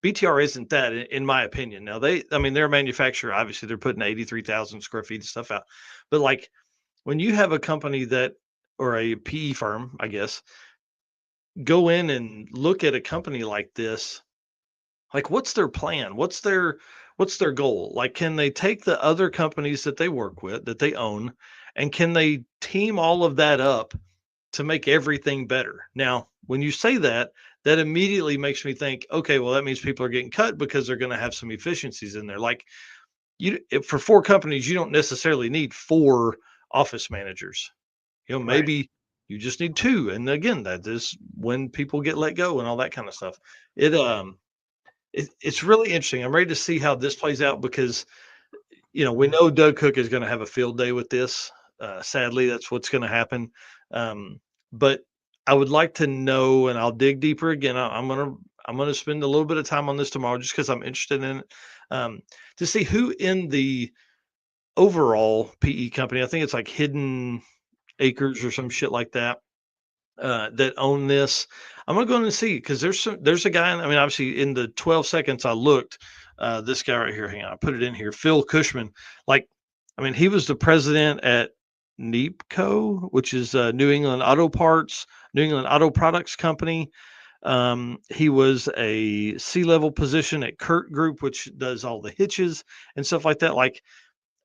[SPEAKER 1] BTR isn't that, in my opinion. Now, I mean, they're a manufacturer. Obviously, they're putting 83,000 square feet of stuff out. But like, when you have a company that, or a PE firm, I guess, go in and look at a company like this, like, what's their plan? What's their goal? Like, can they take the other companies that they work with, that they own, and can they team all of that up to make everything better? Now, when you say that, that immediately makes me think, okay, well, that means people are getting cut because they're going to have some efficiencies in there. Like, for four companies, you don't necessarily need four office managers.
[SPEAKER 2] Right.
[SPEAKER 1] Maybe you just need two. And again, that is when people get let go and all that kind of stuff. It's really interesting. I'm ready to see how this plays out, because we know Doug Cook is going to have a field day with this. Sadly, that's what's going to happen. But I would like to know, and I'll dig deeper again. I'm gonna spend a little bit of time on this tomorrow, just because I'm interested in it, um, to see who in the overall PE company. I think it's like Hidden Acres or some shit like that, that own this. I'm gonna go in and see, because there's a guy. I mean, obviously, in the 12 seconds I looked, this guy right here. Hang on, I put it in here. Phil Cushman. Like, I mean, he was the president at NEPCO, which is New England Auto Parts, New England Auto Products Company. He was a C-level position at Kurt Group, which does all the hitches and stuff like that. Like,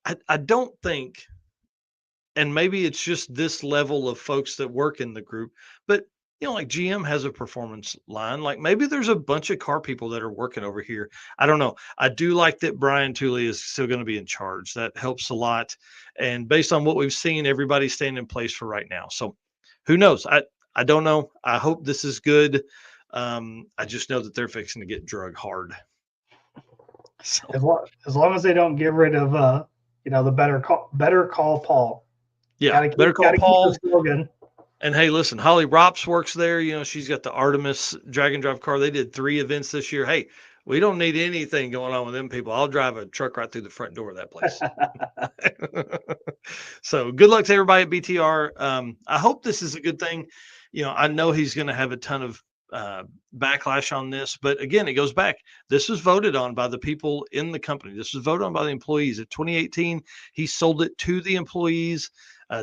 [SPEAKER 1] I don't think and maybe it's just this level of folks that work in the group, but like GM has a performance line. Like maybe there's a bunch of car people that are working over here. I don't know. I do like that Brian Tooley is still going to be in charge. That helps a lot. And based on what we've seen, everybody's staying in place for right now. So who knows? I don't know. I hope this is good. I just know that they're fixing to get drug hard. So
[SPEAKER 2] As long as they don't get rid of the better call Paul.
[SPEAKER 1] yeah, better call
[SPEAKER 2] Gotta keep
[SPEAKER 1] Paul.
[SPEAKER 2] the slogan.
[SPEAKER 1] And hey, listen, Holly Rops works there. She's got the Artemis drag and drive car. They did 3 events this year. Hey, we don't need anything going on with them people. I'll drive a truck right through the front door of that place. So good luck to everybody at BTR. I hope this is a good thing. I know he's going to have a ton of backlash on this, but again, it goes back. This was voted on by the people in the company. This was voted on by the employees. At 2018, he sold it to the employees.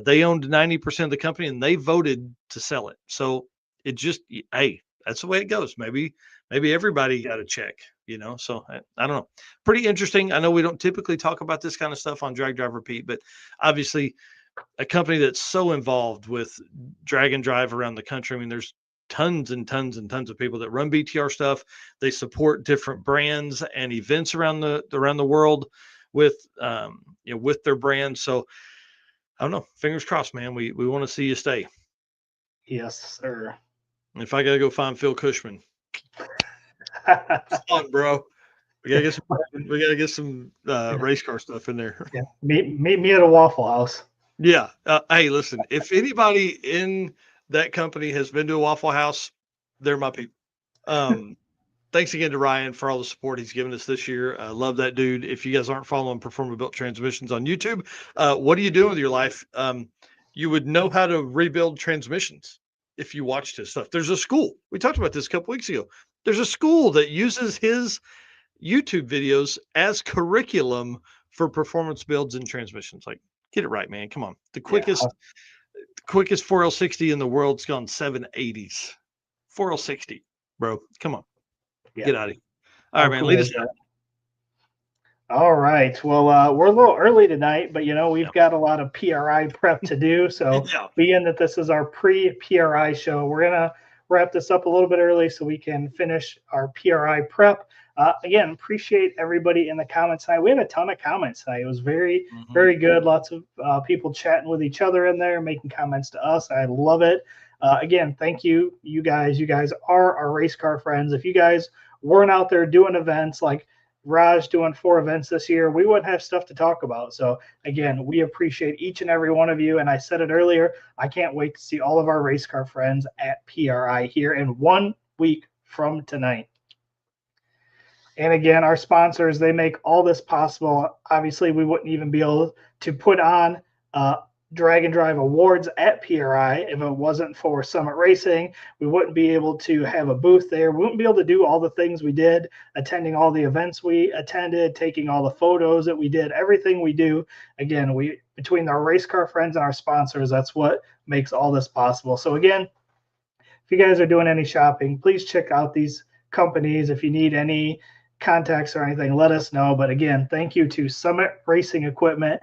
[SPEAKER 1] They owned 90% of the company and they voted to sell it. So it just, hey, that's the way it goes. Maybe everybody got a check, So I don't know. Pretty interesting. I know we don't typically talk about this kind of stuff on Drag Drive Repeat, but obviously a company that's so involved with drag and drive around the country. I mean, there's tons and tons and tons of people that run BTR stuff. They support different brands and events around the world with with their brand. So I don't know. Fingers crossed, man. We want to see you stay.
[SPEAKER 2] Yes, sir.
[SPEAKER 1] If I gotta go find Phil Cushman, it's fun, bro. We gotta get some race car stuff in there.
[SPEAKER 2] Yeah. Meet me at a Waffle House.
[SPEAKER 1] Yeah. Hey, listen. If anybody in that company has been to a Waffle House, they're my people. Thanks again to Ryan for all the support he's given us this year. I love that dude. If you guys aren't following Performer Built Transmissions on YouTube, what are you doing with your life? You would know how to rebuild transmissions if you watched his stuff. There's a school. We talked about this a couple weeks ago. There's a school that uses his YouTube videos as curriculum for performance builds and transmissions. Like, get it right, man. Come on. The quickest 4L60 in the world's gone 780s. 4L60, bro. Come on.
[SPEAKER 2] Yeah.
[SPEAKER 1] Get out of here. All right, man. Lead us out.
[SPEAKER 2] All right. Well, we're a little early tonight, but we've got a lot of PRI prep to do. So being that this is our pre-PRI show, we're gonna wrap this up a little bit early so we can finish our PRI prep. Again, appreciate everybody in the comments tonight. We had a ton of comments tonight. It was very, very good. Lots of people chatting with each other in there, making comments to us. I love it. Again, thank you, you guys. You guys are our race car friends. If you guys weren't out there doing events like Raj doing 4 events this year, we wouldn't have stuff to talk about. So again, we appreciate each and every one of you. And I said it earlier, I can't wait to see all of our race car friends at PRI here in 1 week from tonight. And again, our sponsors, they make all this possible. Obviously, we wouldn't even be able to put on Drag and Drive Awards at PRI if it wasn't for Summit Racing. We wouldn't be able to have a booth there. We wouldn't be able to do all the things we did, attending all the events we attended, taking all the photos that we did, everything we do. Again, between our race car friends and our sponsors, that's what makes all this possible. So again, if you guys are doing any shopping, please check out these companies. If you need any contacts or anything, let us know. But again, thank you to Summit Racing Equipment,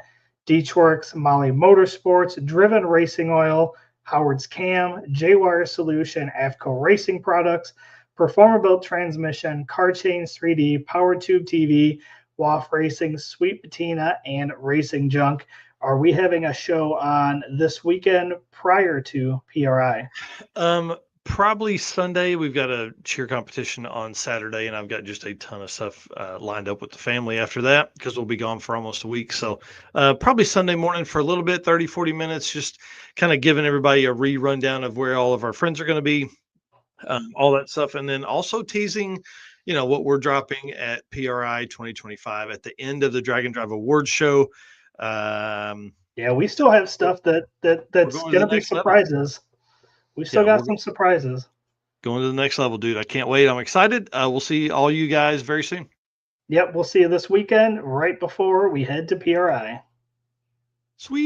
[SPEAKER 2] Deechworks, Molly Motorsports, Driven Racing Oil, Howard's Cam, J-Wire Solution, AFCO Racing Products, Performer Built Transmission, Car Chains 3D, Power Tube TV, WAF Racing, Sweet Patina, and Racing Junk. Are we having a show on this weekend prior to PRI?
[SPEAKER 1] Probably Sunday. We've got a cheer competition on Saturday, and I've got just a ton of stuff lined up with the family after that because we'll be gone for almost a week. So probably Sunday morning for a little bit, 30, 40 minutes, just kind of giving everybody a rundown of where all of our friends are going to be, all that stuff. And then also teasing, what we're dropping at PRI 2025 at the end of the Drag and Drive Awards show.
[SPEAKER 2] Yeah, we still have stuff that's going to be surprises. We still got some surprises.
[SPEAKER 1] Going to the next level, dude. I can't wait. I'm excited. We'll see all you guys very soon.
[SPEAKER 2] Yep, we'll see you this weekend right before we head to PRI.
[SPEAKER 1] Sweet.